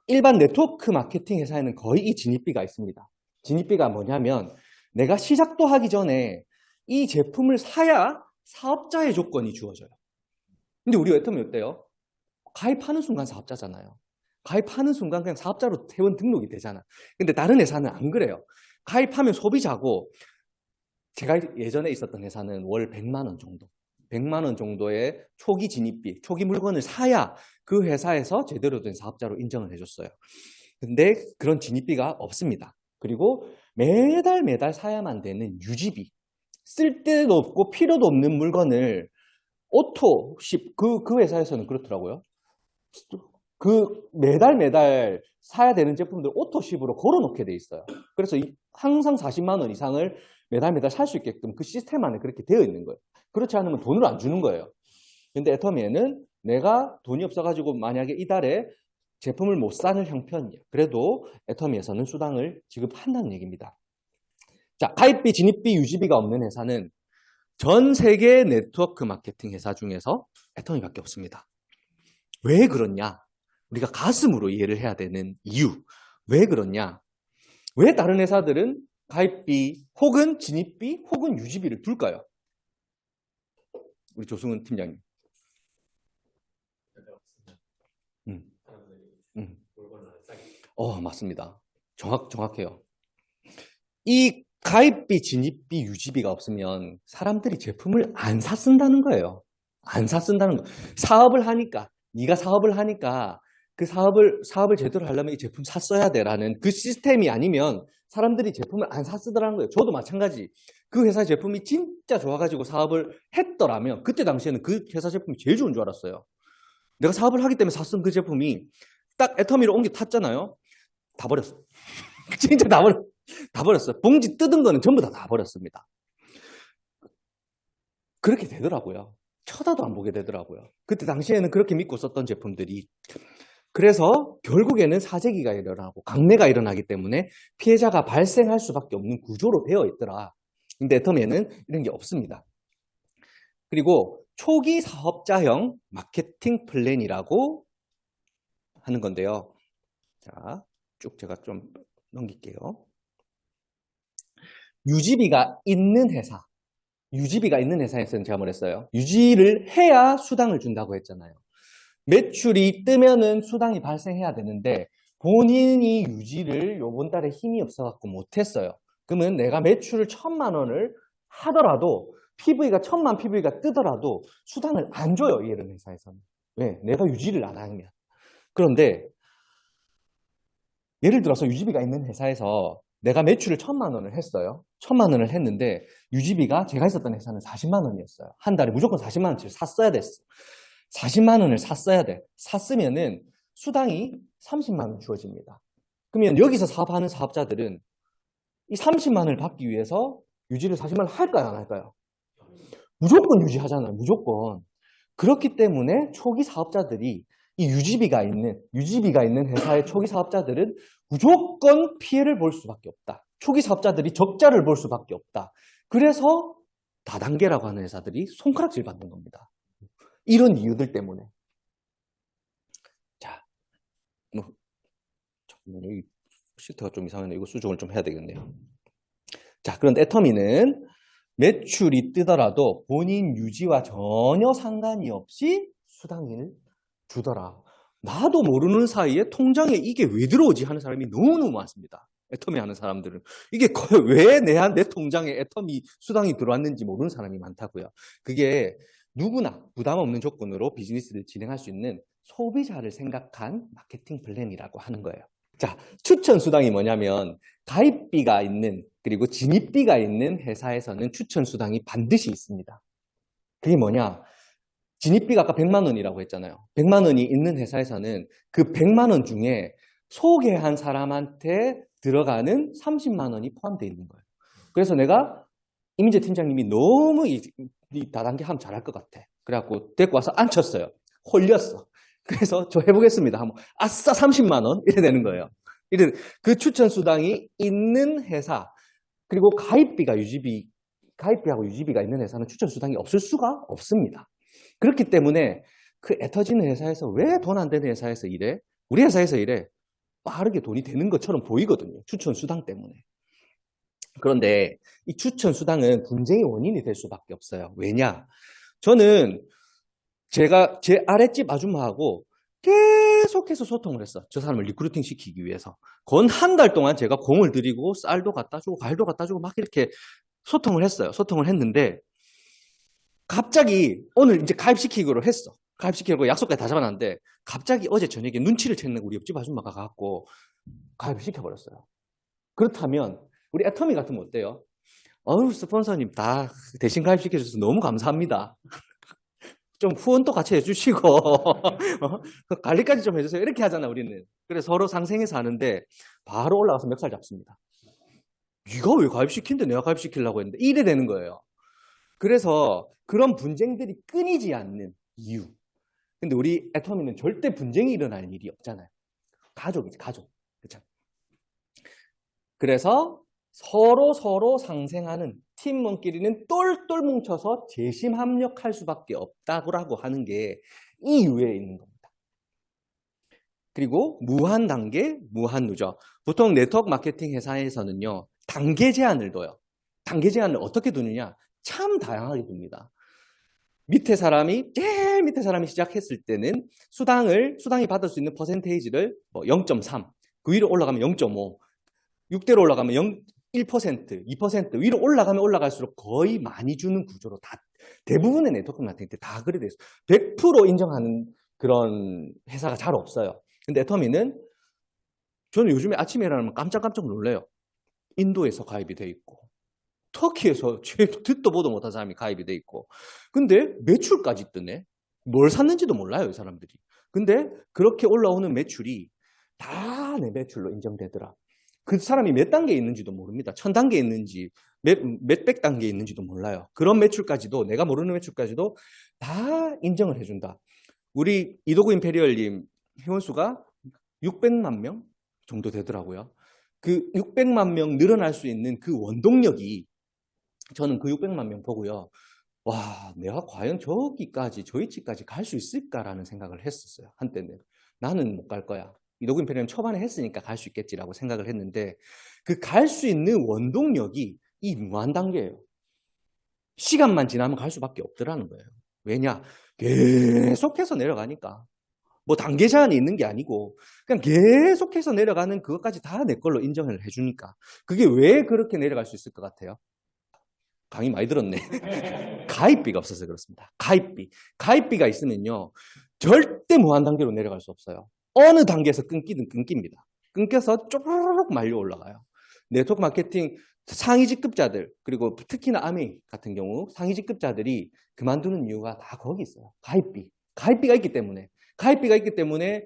일반 네트워크 마케팅 회사에는 거의 이 진입비가 있습니다. 진입비가 뭐냐면, 내가 시작도 하기 전에 이 제품을 사야 사업자의 조건이 주어져요. 근데 우리 웨터미 어때요? 가입하는 순간 사업자잖아요. 가입하는 순간 그냥 사업자로 회원 등록이 되잖아. 근데 다른 회사는 안 그래요. 가입하면 소비자고, 제가 예전에 있었던 회사는 월 100만 원 정도. 100만 원 정도의 초기 진입비, 초기 물건을 사야 그 회사에서 제대로 된 사업자로 인정을 해줬어요. 근데 그런 진입비가 없습니다. 그리고 매달 사야만 되는 유지비. 쓸데도 없고 필요도 없는 물건을 오토십, 그 회사에서는 그렇더라고요. 매달 사야 되는 제품들 오토십으로 걸어놓게 돼 있어요. 그래서 항상 40만 원 이상을 매달 살 수 있게끔 그 시스템 안에 그렇게 되어 있는 거예요. 그렇지 않으면 돈을 안 주는 거예요. 근데 애터미에는 내가 돈이 없어가지고 만약에 이달에 제품을 못 사는 형편이야. 그래도 애터미에서는 수당을 지급한다는 얘기입니다. 자, 가입비, 진입비, 유지비가 없는 회사는 전 세계 네트워크 마케팅 회사 중에서 애터미밖에 없습니다. 왜 그렇냐? 우리가 가슴으로 이해를 해야 되는 이유. 왜 그렇냐? 왜 다른 회사들은 가입비 혹은 진입비 혹은 유지비를 둘까요? 우리 조승은 팀장님. 맞습니다. 정확해요. 이 가입비, 진입비, 유지비가 없으면 사람들이 제품을 안 샀쓴다는 거예요. 안 샀쓴다는 거. 사업을 하니까, 네가 사업을 하니까 그 사업을 제대로 하려면 이 제품 샀어야 돼라는 그 시스템이 아니면 사람들이 제품을 안 샀으더라는 거예요. 저도 마찬가지. 그 회사 제품이 진짜 좋아가지고 사업을 했더라면 그때 당시에는 그 회사 제품이 제일 좋은 줄 알았어요. 내가 사업을 하기 때문에 샀던 그 제품이 딱 애터미로 옮겨 탔잖아요. 다 버렸어. 진짜 다 버렸어요. 봉지 뜯은 거는 전부 다 버렸습니다. 그렇게 되더라고요. 쳐다도 안 보게 되더라고요. 그때 당시에는 그렇게 믿고 썼던 제품들이. 그래서 결국에는 사재기가 일어나고 강매가 일어나기 때문에 피해자가 발생할 수밖에 없는 구조로 되어 있더라. 근데 애터미에는 이런 게 없습니다. 그리고 초기 사업자형 마케팅 플랜이라고 하는 건데요. 자, 쭉 제가 좀 넘길게요. 유지비가 있는 회사에서는 제가 뭐랬어요? 유지를 해야 수당을 준다고 했잖아요. 매출이 뜨면은 수당이 발생해야 되는데 본인이 유지를 요번 달에 힘이 없어갖고 못했어요. 그러면 내가 매출을 1,000만 원을 하더라도 PV가 1,000만 PV가 뜨더라도 수당을 안 줘요. 이런 회사에서는. 왜? 내가 유지를 안 하면. 그런데 예를 들어서 유지비가 있는 회사에서 내가 매출을 1,000만 원을 했어요. 1,000만 원을 했는데 유지비가 제가 있었던 회사는 40만 원이었어요. 한 달에 무조건 40만 원치를 샀어야 됐어. 40만 원을 샀어야 돼. 샀으면은 수당이 30만 원 주어집니다. 그러면 여기서 사업하는 사업자들은 이 30만 원을 받기 위해서 유지를 40만 원 할까요? 안 할까요? 무조건 유지하잖아요. 무조건. 그렇기 때문에 초기 사업자들이 이 유지비가 있는 회사의 초기 사업자들은 무조건 피해를 볼 수밖에 없다. 초기 사업자들이 적자를 볼 수밖에 없다. 그래서 다단계라고 하는 회사들이 손가락질 받는 겁니다. 이런 이유들 때문에. 자, 이 시트가 좀 이상하네. 이거 수정을 좀 해야 되겠네요. 자, 그런데 애터미는 매출이 뜨더라도 본인 유지와 전혀 상관이 없이 수당을 주더라. 나도 모르는 사이에 통장에 이게 왜 들어오지 하는 사람이 너무너무 많습니다. 애터미 하는 사람들은. 이게 왜 내 통장에 애터미 수당이 들어왔는지 모르는 사람이 많다고요. 그게 누구나 부담 없는 조건으로 비즈니스를 진행할 수 있는 소비자를 생각한 마케팅 플랜이라고 하는 거예요. 자, 추천 수당이 뭐냐면 가입비가 있는 그리고 진입비가 있는 회사에서는 추천 수당이 반드시 있습니다. 그게 뭐냐? 진입비가 아까 100만 원이라고 했잖아요. 100만 원이 있는 회사에서는 그 100만 원 중에 소개한 사람한테 들어가는 30만 원이 포함되어 있는 거예요. 그래서 내가 이민재 팀장님이 너무 이 다단계 하면 잘할 것 같아. 그래갖고 데리고 와서 앉혔어요. 홀렸어. 그래서 저 해보겠습니다. 하면 아싸 30만 원 이래 되는 거예요. 이래 그 추천 수당이 있는 회사 그리고 가입비하고 유지비가 있는 회사는 추천 수당이 없을 수가 없습니다. 그렇기 때문에 그 애 터지는 회사에서 왜 돈 안 되는 회사에서 일해? 우리 회사에서 일해. 빠르게 돈이 되는 것처럼 보이거든요. 추천 수당 때문에. 그런데 이 추천 수당은 분쟁의 원인이 될 수밖에 없어요. 왜냐? 저는 제가 제 아랫집 아줌마하고 계속해서 소통을 했어. 저 사람을 리크루팅 시키기 위해서. 건 한 달 동안 제가 공을 들이고 쌀도 갖다 주고 과일도 갖다 주고 막 이렇게 소통을 했어요. 소통을 했는데 갑자기 오늘 이제 가입시키기로 했어. 가입시키려고 약속까지 다 잡아놨는데 갑자기 어제 저녁에 눈치를 채는 우리 옆집 아줌마가 가갖고 가입을 시켜버렸어요. 그렇다면 우리 애터미 같으면 어때요? 어우, 스폰서님 다 대신 가입시켜주셔서 너무 감사합니다. 좀 후원도 같이 해주시고 관리까지 좀 해주세요. 이렇게 하잖아 우리는. 그래서 서로 상생해서 하는데 바로 올라가서 멱살 잡습니다. 네가 왜 가입시킨데 내가 가입시키려고 했는데 이래 되는 거예요. 그래서 그런 분쟁들이 끊이지 않는 이유. 근데 우리 애터미는 절대 분쟁이 일어날 일이 없잖아요. 가족이지, 가족. 그렇죠? 그래서 서로 상생하는 팀원끼리는 똘똘 뭉쳐서 재심 합력할 수밖에 없다고 하는 게 이 이유에 있는 겁니다. 그리고 무한 단계, 무한 누적. 보통 네트워크 마케팅 회사에서는요, 단계 제한을 둬요. 단계 제한을 어떻게 두느냐? 참 다양하게 둡니다. 제일 밑에 사람이 시작했을 때는 수당이 받을 수 있는 퍼센테이지를 0.3, 그 위로 올라가면 0.5, 6대로 올라가면 1%, 2% 위로 올라가면 올라갈수록 거의 많이 주는 구조로 대부분의 네트워크 마케팅 때 다 그래 돼 있어요. 100% 인정하는 그런 회사가 잘 없어요. 근데 애터미는 저는 요즘에 아침에 일어나면 깜짝깜짝 놀래요. 인도에서 가입이 돼 있고 터키에서 듣도 보도 못한 사람이 가입이 돼 있고 근데 매출까지 뜨네. 뭘 샀는지도 몰라요, 이 사람들이. 근데 그렇게 올라오는 매출이 다 내 매출로 인정되더라. 그 사람이 몇 단계에 있는지도 모릅니다. 1000단계에 있는지 몇백 단계에 있는지도 몰라요. 그런 매출까지도 내가 모르는 매출까지도 다 인정을 해준다. 우리 이도구 임페리얼님 회원수가 600만 명 정도 되더라고요. 그 600만 명 늘어날 수 있는 그 원동력이 저는 그 600만 명 보고요. 와, 내가 과연 저희 집까지 갈 수 있을까라는 생각을 했었어요. 한때는. 나는 못 갈 거야. 이도구 임페리얼 초반에 했으니까 갈 수 있겠지라고 생각을 했는데 그 갈 수 있는 원동력이 이 무한 단계예요. 시간만 지나면 갈 수밖에 없더라는 거예요. 왜냐? 계속해서 내려가니까. 뭐 단계 제한이 있는 게 아니고 그냥 계속해서 내려가는 그것까지 다 내 걸로 인정을 해주니까. 그게 왜 그렇게 내려갈 수 있을 것 같아요? 강의 많이 들었네. 가입비가 없어서 그렇습니다. 가입비가 있으면요. 절대 무한 단계로 내려갈 수 없어요. 어느 단계에서 끊기든 끊깁니다. 끊겨서 쪼르륵 말려 올라가요. 네트워크 마케팅 상위 직급자들, 그리고 특히나 아메이 같은 경우 상위 직급자들이 그만두는 이유가 다 거기 있어요. 가입비가 있기 때문에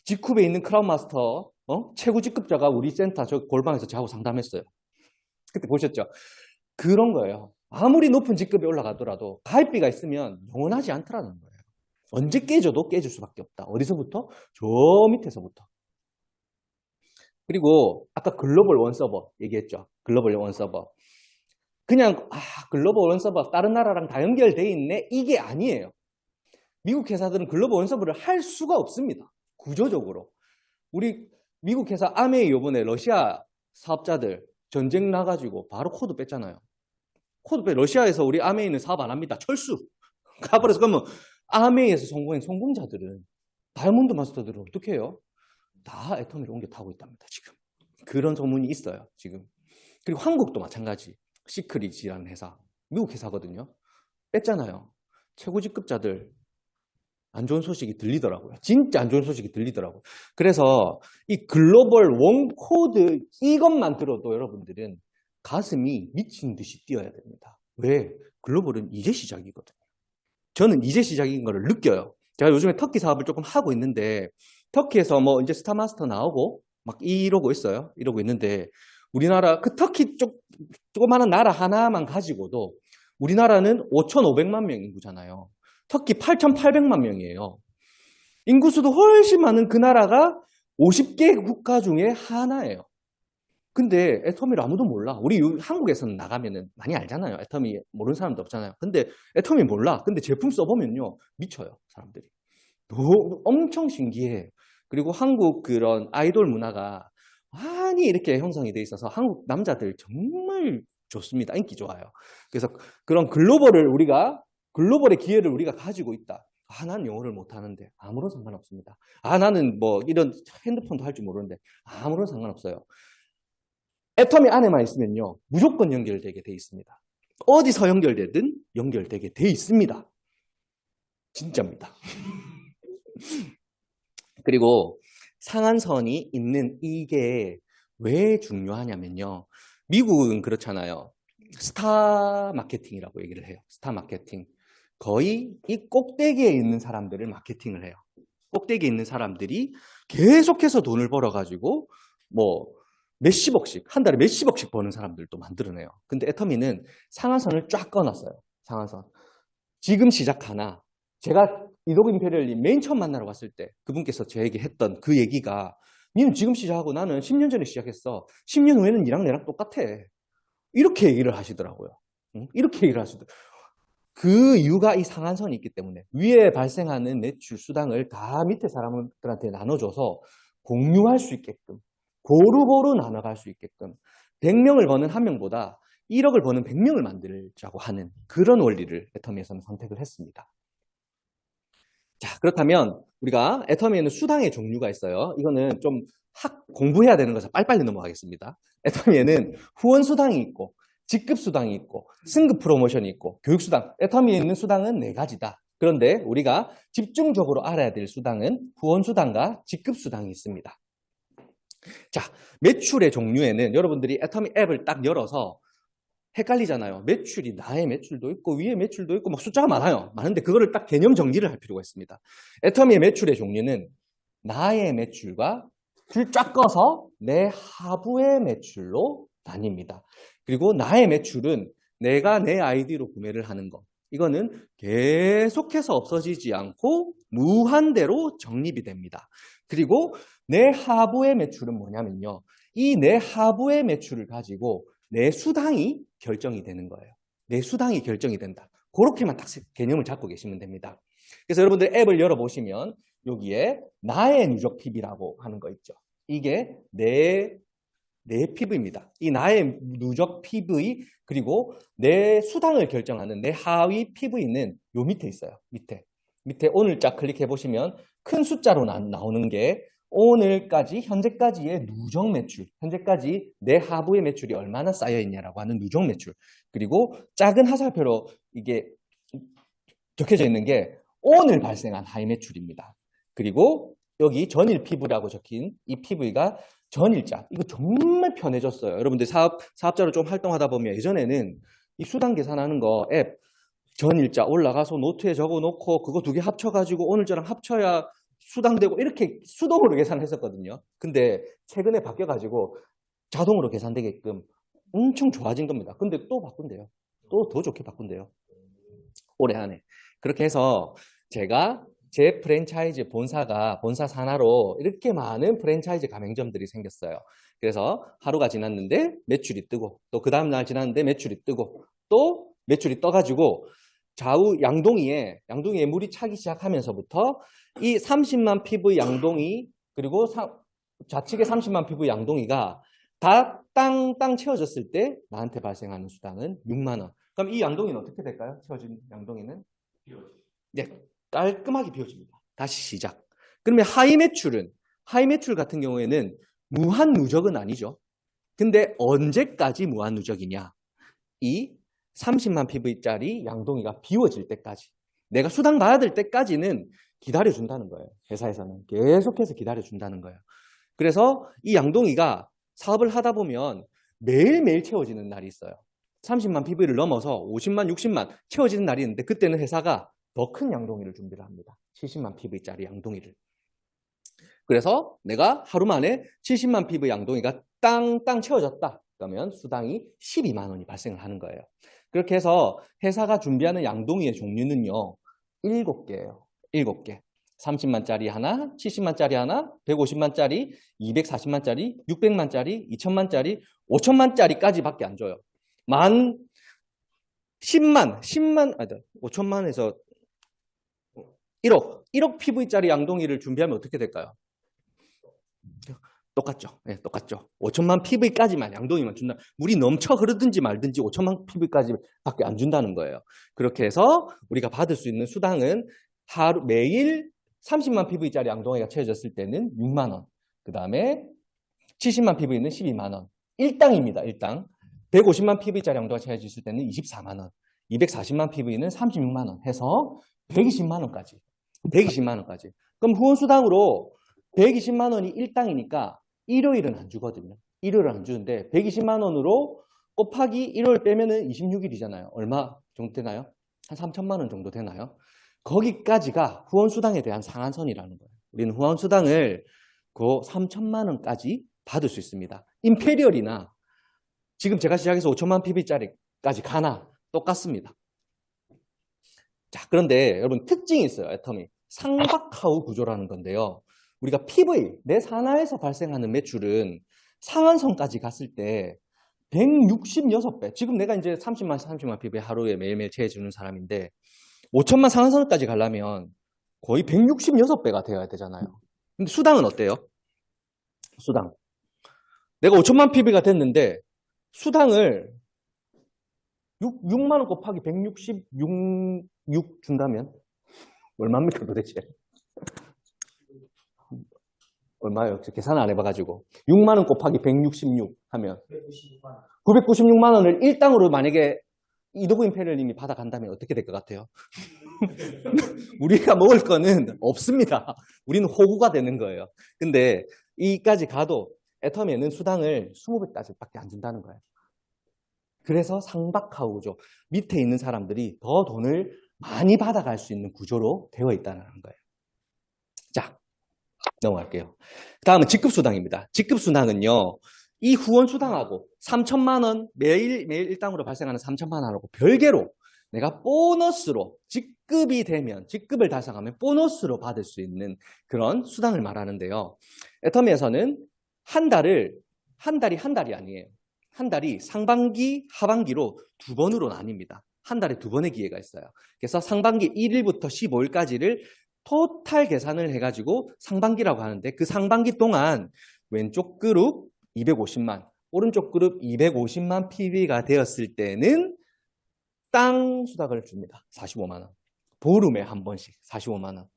직후에 있는 크라운 마스터 최고 직급자가 우리 센터 저 골방에서 저하고 상담했어요. 그때 보셨죠? 그런 거예요. 아무리 높은 직급에 올라가더라도 가입비가 있으면 영원하지 않더라는 거예요. 언제 깨져도 깨질 수밖에 없다. 어디서부터? 저 밑에서부터. 그리고 아까 글로벌 원서버 얘기했죠. 글로벌 원서버. 그냥 글로벌 원서버 다른 나라랑 다 연결돼 있네? 이게 아니에요. 미국 회사들은 글로벌 원서버를 할 수가 없습니다. 구조적으로. 우리 미국 회사 아메이 요번에 러시아 사업자들 전쟁 나가지고 바로 코드 뺐잖아요. 러시아에서 우리 아메이는 사업 안 합니다. 철수. 가버려서 그러면 아메이에서 성공한 성공자들은 다이아몬드 마스터들은 어떻게 해요? 다 애터미로 옮겨 타고 있답니다. 지금. 그런 소문이 있어요. 지금. 그리고 한국도 마찬가지. 시크릿이라는 회사. 미국 회사거든요. 뺐잖아요. 최고 직급자들 안 좋은 소식이 들리더라고요. 진짜 안 좋은 소식이 들리더라고요. 그래서 이 글로벌 원 코드 이것만 들어도 여러분들은 가슴이 미친 듯이 뛰어야 됩니다. 왜? 글로벌은 이제 시작이거든요. 저는 이제 시작인 걸 느껴요. 제가 요즘에 터키 사업을 조금 하고 있는데 터키에서 뭐 이제 스타마스터 나오고 막 이러고 있어요. 이러고 있는데 우리나라 그 터키 조그마한 나라 하나만 가지고도 우리나라는 5,500만 명 인구잖아요. 터키 8,800만 명이에요. 인구수도 훨씬 많은 그 나라가 50개 국가 중에 하나예요. 근데 애터미를 아무도 몰라. 우리 한국에서는 나가면은 많이 알잖아요. 애터미 모르는 사람도 없잖아요. 근데 애터미 몰라. 근데 제품 써보면요. 미쳐요, 사람들이. 엄청 신기해. 그리고 한국 그런 아이돌 문화가 많이 이렇게 형성이 돼 있어서 한국 남자들 정말 좋습니다. 인기 좋아요. 그래서 그런 글로벌의 기회를 우리가 가지고 있다. 아, 난 영어를 못하는데 아무런 상관없습니다. 아, 나는 뭐 이런 핸드폰도 할 줄 모르는데 아무런 상관없어요. 애터미 안에만 있으면요. 무조건 연결되게 돼 있습니다. 어디서 연결되든 연결되게 돼 있습니다. 진짜입니다. 그리고 상한선이 있는 이게 왜 중요하냐면요. 미국은 그렇잖아요. 스타 마케팅이라고 얘기를 해요. 스타 마케팅. 거의 이 꼭대기에 있는 사람들을 마케팅을 해요. 꼭대기에 있는 사람들이 계속해서 돈을 벌어가지고 뭐 몇십억씩, 한 달에 몇십억씩 버는 사람들도 만들어내요. 근데 애터미는 상한선을 쫙 꺼놨어요. 상한선. 지금 시작하나 제가 이독 임페리얼님 맨 처음 만나러 갔을 때 그분께서 저에게 했던 그 얘기가 니는 지금 시작하고 나는 10년 전에 시작했어. 10년 후에는 니랑 내랑 똑같아. 이렇게 얘기를 하시더라고요. 이렇게 얘기를 하시더라고요. 그 이유가 이 상한선이 있기 때문에 위에 발생하는 매출 수당을 다 밑에 사람들한테 나눠줘서 공유할 수 있게끔 고루고루 나눠갈 수 있게끔 100명을 버는 한 명보다 1억을 버는 100명을 만들자고 하는 그런 원리를 애터미에서는 선택을 했습니다. 자, 그렇다면 우리가 애터미에는 수당의 종류가 있어요. 이거는 좀 공부해야 되는 거죠. 빨리빨리 넘어가겠습니다. 애터미에는 후원 수당이 있고 직급 수당이 있고 승급 프로모션이 있고 교육 수당. 애터미에 있는 수당은 4가지다. 그런데 우리가 집중적으로 알아야 될 수당은 후원 수당과 직급 수당이 있습니다. 자, 매출의 종류에는 여러분들이 애터미 앱을 딱 열어서 헷갈리잖아요. 매출이 나의 매출도 있고 위의 매출도 있고 막 숫자가 많아요. 많은데 그거를 딱 개념 정리를 할 필요가 있습니다. 애터미의 매출의 종류는 나의 매출과 줄 쫙 꺼서 내 하부의 매출로 나뉩니다. 그리고 나의 매출은 내가 내 아이디로 구매를 하는 것. 이거는 계속해서 없어지지 않고 무한대로 적립이 됩니다. 그리고 내 하부의 매출은 뭐냐면요. 이 내 하부의 매출을 가지고 내 수당이 결정이 되는 거예요. 내 수당이 결정이 된다. 그렇게만 딱 개념을 잡고 계시면 됩니다. 그래서 여러분들 앱을 열어보시면 여기에 나의 누적 PB라고 하는 거 있죠. 이게 내 PV입니다. 이 나의 누적 PV 그리고 내 수당을 결정하는 내 하위 PV는 요 밑에 있어요. 밑에 오늘자 클릭해 보시면 큰 숫자로 나오는 게 오늘까지 현재까지의 누적 매출, 현재까지 내 하부의 매출이 얼마나 쌓여 있냐라고 하는 누적 매출. 그리고 작은 화살표로 이게 적혀져 있는 게 오늘 발생한 하위 매출입니다. 그리고 여기 전일 PV라고 적힌 이 PV가 전일자. 이거 정말 편해졌어요. 여러분들 사업자로 좀 활동하다 보면 예전에는 이 수당 계산하는 거 앱 전일자 올라가서 노트에 적어 놓고 그거 2개 합쳐가지고 오늘자랑 합쳐야 수당되고 이렇게 수동으로 계산을 했었거든요. 근데 최근에 바뀌어가지고 자동으로 계산되게끔 엄청 좋아진 겁니다. 근데 또 바꾼대요. 또 더 좋게 바꾼대요. 올해 안에. 그렇게 해서 제가 제 프랜차이즈 본사 산하로 이렇게 많은 프랜차이즈 가맹점들이 생겼어요. 그래서 하루가 지났는데 매출이 뜨고 또 그 다음날 지났는데 매출이 뜨고 또 매출이 떠가지고 좌우 양동이에 물이 차기 시작하면서부터 이 30만 PV 양동이 그리고 좌측에 30만 PV 양동이가 다 땅 채워졌을 때 나한테 발생하는 수당은 6만 원. 그럼 이 양동이는 어떻게 될까요? 채워진 양동이는? 네, 깔끔하게 비워집니다. 다시 시작. 그러면 하이 매출 같은 경우에는 무한 누적은 아니죠. 근데 언제까지 무한 누적이냐? 이 30만 PV짜리 양동이가 비워질 때까지 내가 수당 받아야 될 때까지는 기다려준다는 거예요. 회사에서는 계속해서 기다려준다는 거예요. 그래서 이 양동이가 사업을 하다 보면 매일매일 채워지는 날이 있어요. 30만 PV를 넘어서 50만, 60만 채워지는 날이 있는데 그때는 회사가 더 큰 양동이를 준비를 합니다. 70만 PV짜리 양동이를. 그래서 내가 하루 만에 70만 PV 양동이가 땅 채워졌다. 그러면 수당이 12만 원이 발생을 하는 거예요. 그렇게 해서 회사가 준비하는 양동이의 종류는요. 7개예요. 7개. 30만짜리 하나, 70만짜리 하나, 150만짜리, 240만짜리, 600만짜리, 2000만짜리, 5000만짜리까지밖에 안 줘요. 10만, 아니다, 5천만에서 1억 PV짜리 양동이를 준비하면 어떻게 될까요? 똑같죠. 네, 똑같죠. 5천만 PV까지만 양동이만 준다. 물이 넘쳐 흐르든지 말든지 5천만 PV까지밖에 안 준다는 거예요. 그렇게 해서 우리가 받을 수 있는 수당은 매일 30만 PV짜리 양동이가 채워졌을 때는 6만 원. 그 다음에 70만 PV는 12만 원. 1당입니다. 1당. 150만 PV짜리 양동이가 채워졌을 때는 24만 원. 240만 PV는 36만 원 해서 120만 원까지. 120만 원까지. 그럼 후원수당으로 120만 원이 1당이니까 일요일은 안 주거든요. 일요일은 안 주는데 120만 원으로 곱하기 일요일 빼면은 26일이잖아요. 얼마 정도 되나요? 한 3천만 원 정도 되나요? 거기까지가 후원수당에 대한 상한선이라는 거예요. 우리는 후원수당을 그 3천만 원까지 받을 수 있습니다. 임페리얼이나 지금 제가 시작해서 5천만 PB짜리까지 가나 똑같습니다. 자, 그런데 여러분 특징이 있어요. 애터미. 상박하우 구조라는 건데요. 우리가 PV, 내 산하에서 발생하는 매출은 상한선까지 갔을 때 166배. 지금 내가 이제 30만 PV 하루에 매일매일 채워주는 사람인데 5천만 상한선까지 가려면 거의 166배가 되어야 되잖아요. 근데 수당은 어때요? 수당. 내가 5천만 PV가 됐는데 수당을 6만 원 곱하기 166 준다면 얼마입니까 도대체? 얼마예요? 계산 안 해봐가지고 6만 원 곱하기 166 하면 996만 원을 일당으로 만약에 이도구 임페리얼님이 받아간다면 어떻게 될 것 같아요? 우리가 먹을 거는 없습니다. 우리는 호구가 되는 거예요. 근데 이까지 가도 애터미에는 수당을 20배까지밖에 안 준다는 거예요. 그래서 상박하우죠. 밑에 있는 사람들이 더 돈을 많이 받아갈 수 있는 구조로 되어 있다는 거예요. 자, 넘어갈게요. 다음은 직급수당입니다. 직급수당은요, 이 후원수당하고 3천만 원, 매일 일당으로 발생하는 3천만 원하고 별개로 내가 보너스로 직급이 되면, 직급을 달성하면 보너스로 받을 수 있는 그런 수당을 말하는데요. 애터미에서는 한 달이 아니에요. 한 달이 상반기, 하반기로 두 번으로 나뉩니다. 한 달에 두 번의 기회가 있어요. 그래서 상반기 1일부터 15일까지를 토탈 계산을 해가지고 상반기라고 하는데 그 상반기 동안 왼쪽 그룹 250만, 오른쪽 그룹 250만 PB가 되었을 때는 땅 수당을 줍니다. 45만 원. 보름에 한 번씩 45만 원.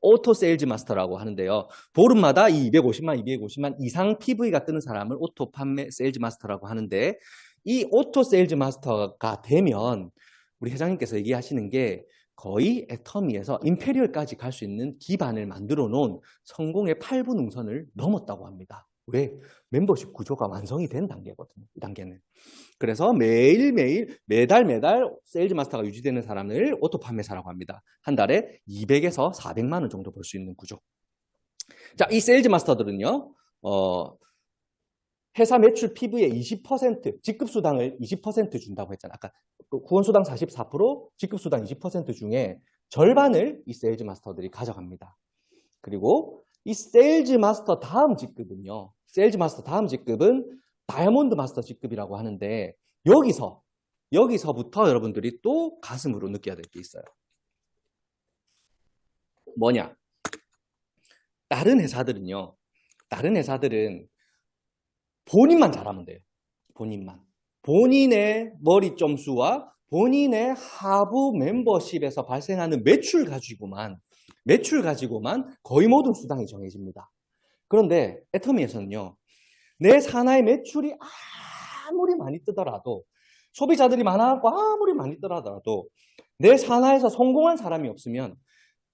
오토 세일즈 마스터라고 하는데요. 보름마다 이 250만 이상 PV가 뜨는 사람을 오토 판매 세일즈 마스터라고 하는데 이 오토 세일즈 마스터가 되면 우리 회장님께서 얘기하시는 게 거의 애터미에서 임페리얼까지 갈 수 있는 기반을 만들어 놓은 성공의 8분 능선을 넘었다고 합니다. 왜? 멤버십 구조가 완성이 된 단계거든요. 이 단계는. 그래서 매달 세일즈 마스터가 유지되는 사람을 오토 판매사라고 합니다. 한 달에 200에서 400만 원 정도 벌 수 있는 구조. 자, 이 세일즈 마스터들은요. 회사 매출 PV의 20%, 직급수당을 20% 준다고 했잖아요. 아까 후원수당 44%, 직급수당 20% 중에 절반을 이 세일즈 마스터들이 가져갑니다. 그리고 이 세일즈 마스터 다음 직급은요. 세일즈 마스터 다음 직급은 다이아몬드 마스터 직급이라고 하는데 여기서부터 여러분들이 또 가슴으로 느껴야 될 게 있어요. 뭐냐? 다른 회사들은 본인만 잘하면 돼요. 본인만. 본인의 머리 점수와 본인의 하부 멤버십에서 발생하는 매출 가지고만 거의 모든 수당이 정해집니다. 그런데 애터미에서는요. 내 산하의 매출이 아무리 많이 뜨더라도 소비자들이 많아갖고 아무리 많이 뜨더라도 내 산하에서 성공한 사람이 없으면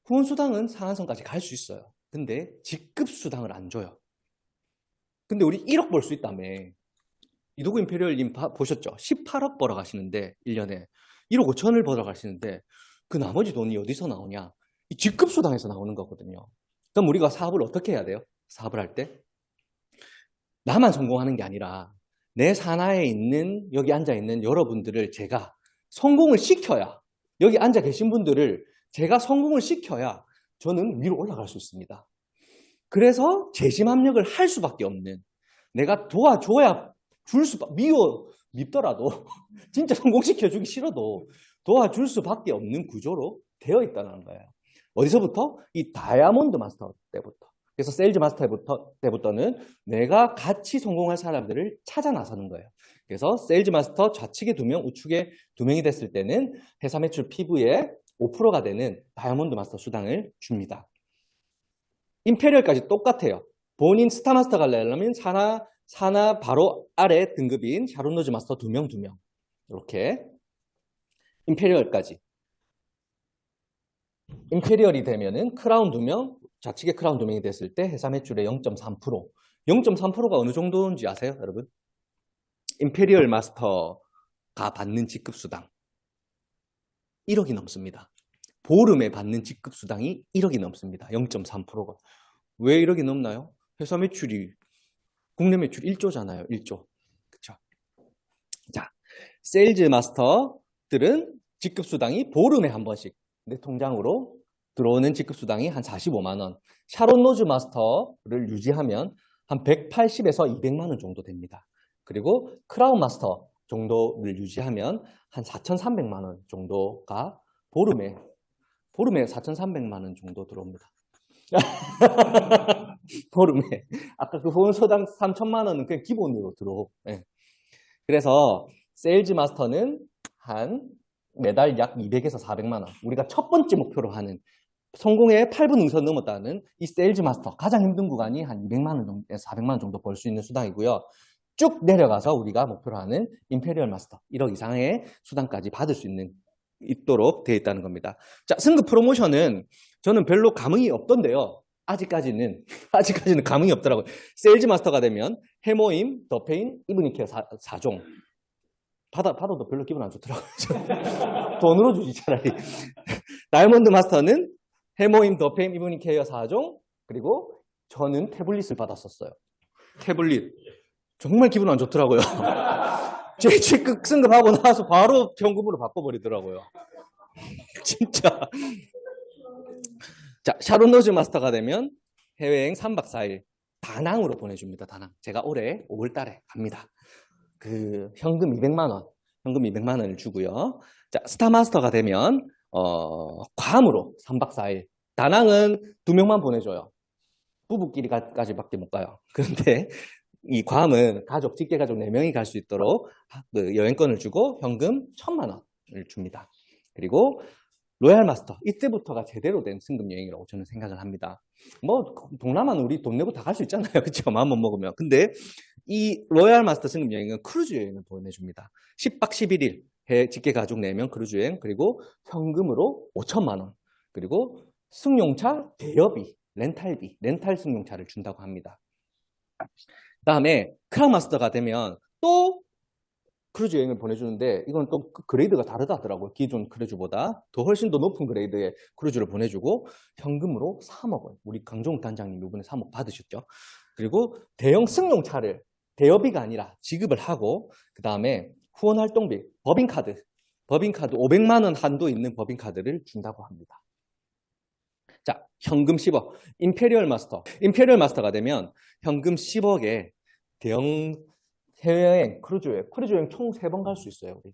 후원수당은 상한선까지 갈 수 있어요. 근데 직급수당을 안 줘요. 근데 우리 1억 벌 수 있다며. 이도구 임페리얼님 보셨죠? 18억 벌어 가시는데 1년에 1억 5천을 벌어 가시는데 그 나머지 돈이 어디서 나오냐? 이 직급수당에서 나오는 거거든요. 그럼 우리가 사업을 어떻게 해야 돼요? 사업을 할 때 나만 성공하는 게 아니라 내 산하에 있는 여기 앉아있는 여러분들을 제가 성공을 시켜야 여기 앉아 계신 분들을 제가 성공을 시켜야 저는 위로 올라갈 수 있습니다. 그래서 재심 합력을 할 수밖에 없는, 내가 도와줘야 밉더라도 진짜 성공시켜주기 싫어도 도와줄 수밖에 없는 구조로 되어 있다는 거예요. 어디서부터? 이 다이아몬드 마스터 때부터. 그래서 세일즈 마스터 때부터는 내가 같이 성공할 사람들을 찾아 나서는 거예요. 그래서 세일즈 마스터 좌측에 2명, 우측에 2명이 됐을 때는 회사 매출 PV의 5%가 되는 다이아몬드 마스터 수당을 줍니다. 임페리얼까지 똑같아요. 본인 스타 마스터 가려면 사나 바로 아래 등급인 샤론 로즈 마스터 2명. 이렇게 임페리얼까지. 임페리얼이 되면은 크라운 2명, 좌측에 크라운 2명이 됐을 때 회사 매출의 0.3%. 0.3%가 어느 정도인지 아세요, 여러분? 임페리얼 마스터가 받는 직급수당 1억이 넘습니다. 보름에 받는 직급수당이 1억이 넘습니다. 0.3%가. 왜 1억이 넘나요? 회사 매출이, 국내 매출 1조잖아요. 1조. 그쵸? 자, 세일즈 마스터들은 직급수당이 보름에 한 번씩 내 통장으로 들어오는 직급수당이 한 45만 원. 샤론 로즈 마스터를 유지하면 한 180에서 200만 원 정도 됩니다. 그리고 크라운 마스터 정도를 유지하면 한 4,300만 원 정도가 보름에 4,300만 원 정도 들어옵니다. 보름에. 아까 그 후원소당 3천만 원은 그냥 기본으로 들어오고. 네. 그래서 세일즈 마스터는 한 매달 약 200에서 400만 원. 우리가 첫 번째 목표로 하는 성공의 8분 응선 넘었다는 이 세일즈 마스터 가장 힘든 구간이 한 200만 원 정도에서 400만 원 정도 벌 수 있는 수당이고요. 쭉 내려가서 우리가 목표로 하는 임페리얼 마스터 1억 이상의 수당까지 받을 수 있도록 되어 있다는 겁니다. 자, 승급 프로모션은 저는 별로 감흥이 없던데요. 아직까지는 감흥이 없더라고요. 세일즈 마스터가 되면 해모임, 더페인, 이브닝케어 4종. 받아도 별로 기분 안 좋더라고요. 돈으로 주지 차라리. 다이아몬드 마스터는 해모임, 더페인, 이브닝케어 4종. 그리고 저는 태블릿을 받았었어요. 태블릿. 정말 기분 안 좋더라고요. 제 직급 승급하고 나서 바로 현금으로 바꿔버리더라고요. 진짜. 자, 샤론 로즈 마스터가 되면 해외여행 3박 4일 다낭으로 보내줍니다. 다낭. 제가 올해 5월 달에 갑니다. 그 현금 200만 원을 주고요. 자, 스타 마스터가 되면 괌으로 3박 4일. 다낭은 2명만 보내줘요. 부부끼리까지밖에 못 가요. 그런데 이 괌은 직계 가족 4명이 갈 수 있도록 그 여행권을 주고 현금 1,000만 원을 줍니다. 그리고 로얄 마스터, 이때부터가 제대로 된 승급 여행이라고 저는 생각을 합니다. 뭐 동남아는 우리 돈 내고 다 갈 수 있잖아요. 그렇죠? 마음만 먹으면. 근데 이 로얄 마스터 승급 여행은 크루즈 여행을 보내줍니다. 10박 11일 직계 가족 4명 크루즈 여행, 그리고 현금으로 5,000만 원, 그리고 승용차 대여비, 렌탈 승용차를 준다고 합니다. 그 다음에 크라운 마스터가 되면 또 크루즈 여행을 보내주는데 이건 또 그레이드가 다르다더라고요. 기존 크루즈보다 훨씬 더 높은 그레이드의 크루즈를 보내주고 현금으로 3억 원. 우리 강종욱 단장님 이번에 3억 받으셨죠. 그리고 대형 승용차를 대여비가 아니라 지급을 하고, 그 다음에 후원 활동비, 법인카드 500만 원 한도 있는 법인카드를 준다고 합니다. 자, 현금 10억. 임페리얼 마스터가 되면 현금 10억에 대형 해외여행, 크루즈 여행 총 3번 갈 수 있어요. 우리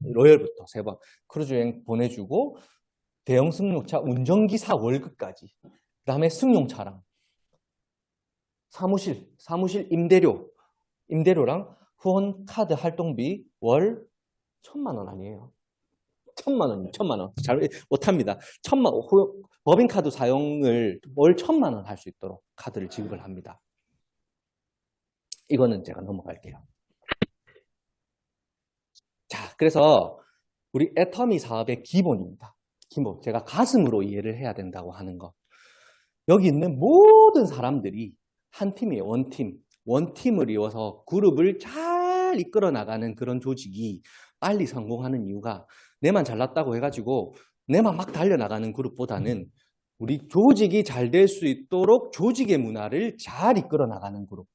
로열부터 3번 크루즈 여행 보내주고, 대형 승용차 운전기사 월급까지, 그 다음에 승용차랑 사무실 임대료랑 후원 카드 활동비 월 1,000만 원 아니에요. 1,000만 원. 잘 못합니다. 법인카드 사용을 월 1,000만 원 할 수 있도록 카드를 지급을 합니다. 이거는 제가 넘어갈게요. 자, 그래서 우리 애터미 사업의 기본입니다. 기본. 제가 가슴으로 이해를 해야 된다고 하는 거. 여기 있는 모든 사람들이 한 팀이에요. 원팀을 이어서 그룹을 잘 이끌어 나가는 그런 조직이 빨리 성공하는 이유가, 내만 잘났다고 해가지고 내만 막 달려나가는 그룹보다는 우리 조직이 잘 될 수 있도록 조직의 문화를 잘 이끌어 나가는 그룹.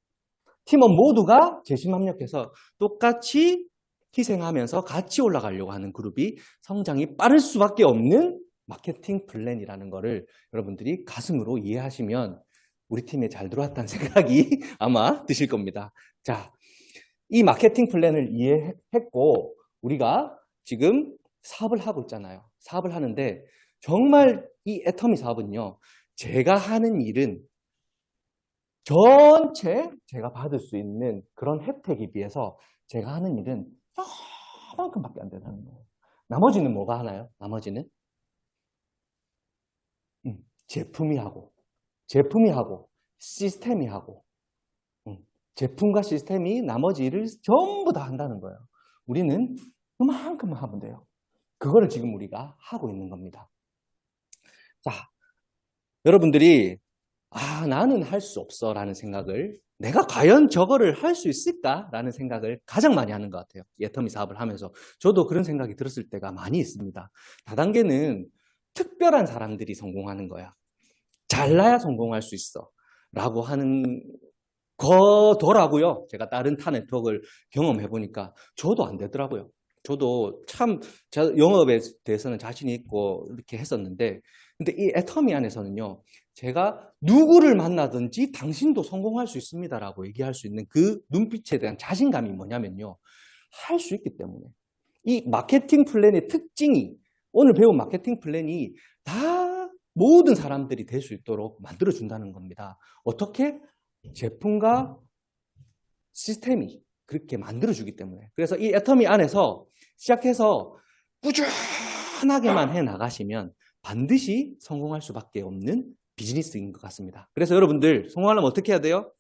팀원 모두가 재심합력해서 똑같이 희생하면서 같이 올라가려고 하는 그룹이 성장이 빠를 수밖에 없는 마케팅 플랜이라는 거를 여러분들이 가슴으로 이해하시면 우리 팀에 잘 들어왔다는 생각이 아마 드실 겁니다. 자, 이 마케팅 플랜을 이해했고 우리가 지금 사업을 하고 있잖아요. 사업을 하는데 정말 이 애터미 사업은요. 제가 하는 일은 전체 제가 받을 수 있는 그런 혜택에 비해서 제가 하는 일은 저만큼밖에 안 된다는 거예요. 나머지는 뭐가 하나요? 나머지는 제품이 하고 시스템이 하고 제품과 시스템이 나머지 일을 전부 다 한다는 거예요. 우리는 그만큼만 하면 돼요. 그거를 지금 우리가 하고 있는 겁니다. 자, 여러분들이 나는 할 수 없어 라는 생각을 내가 과연 저거를 할 수 있을까? 라는 생각을 가장 많이 하는 것 같아요. 애터미 사업을 하면서. 저도 그런 생각이 들었을 때가 많이 있습니다. 다단계는 특별한 사람들이 성공하는 거야. 잘나야 성공할 수 있어. 라고 하는 거더라고요. 제가 다른 타 네트워크를 경험해 보니까 저도 안 되더라고요. 저도 참 영업에 대해서는 자신이 있고 이렇게 했었는데 근데 이 애터미 안에서는요. 제가 누구를 만나든지 당신도 성공할 수 있습니다라고 얘기할 수 있는 그 눈빛에 대한 자신감이 뭐냐면요. 할 수 있기 때문에. 이 마케팅 플랜의 특징이 오늘 배운 마케팅 플랜이 다 모든 사람들이 될 수 있도록 만들어준다는 겁니다. 어떻게? 제품과 시스템이 그렇게 만들어주기 때문에. 그래서 이 애터미 안에서 시작해서 꾸준하게만 해 나가시면 반드시 성공할 수밖에 없는 비즈니스인 것 같습니다. 그래서 여러분들 성공하려면 어떻게 해야 돼요?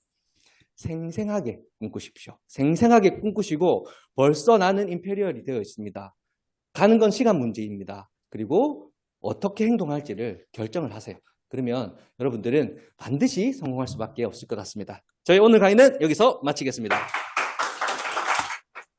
생생하게 꿈꾸십시오. 생생하게 꿈꾸시고 벌써 나는 임페리얼이 되어 있습니다. 가는 건 시간 문제입니다. 그리고 어떻게 행동할지를 결정을 하세요. 그러면 여러분들은 반드시 성공할 수밖에 없을 것 같습니다. 저희 오늘 강의는 여기서 마치겠습니다.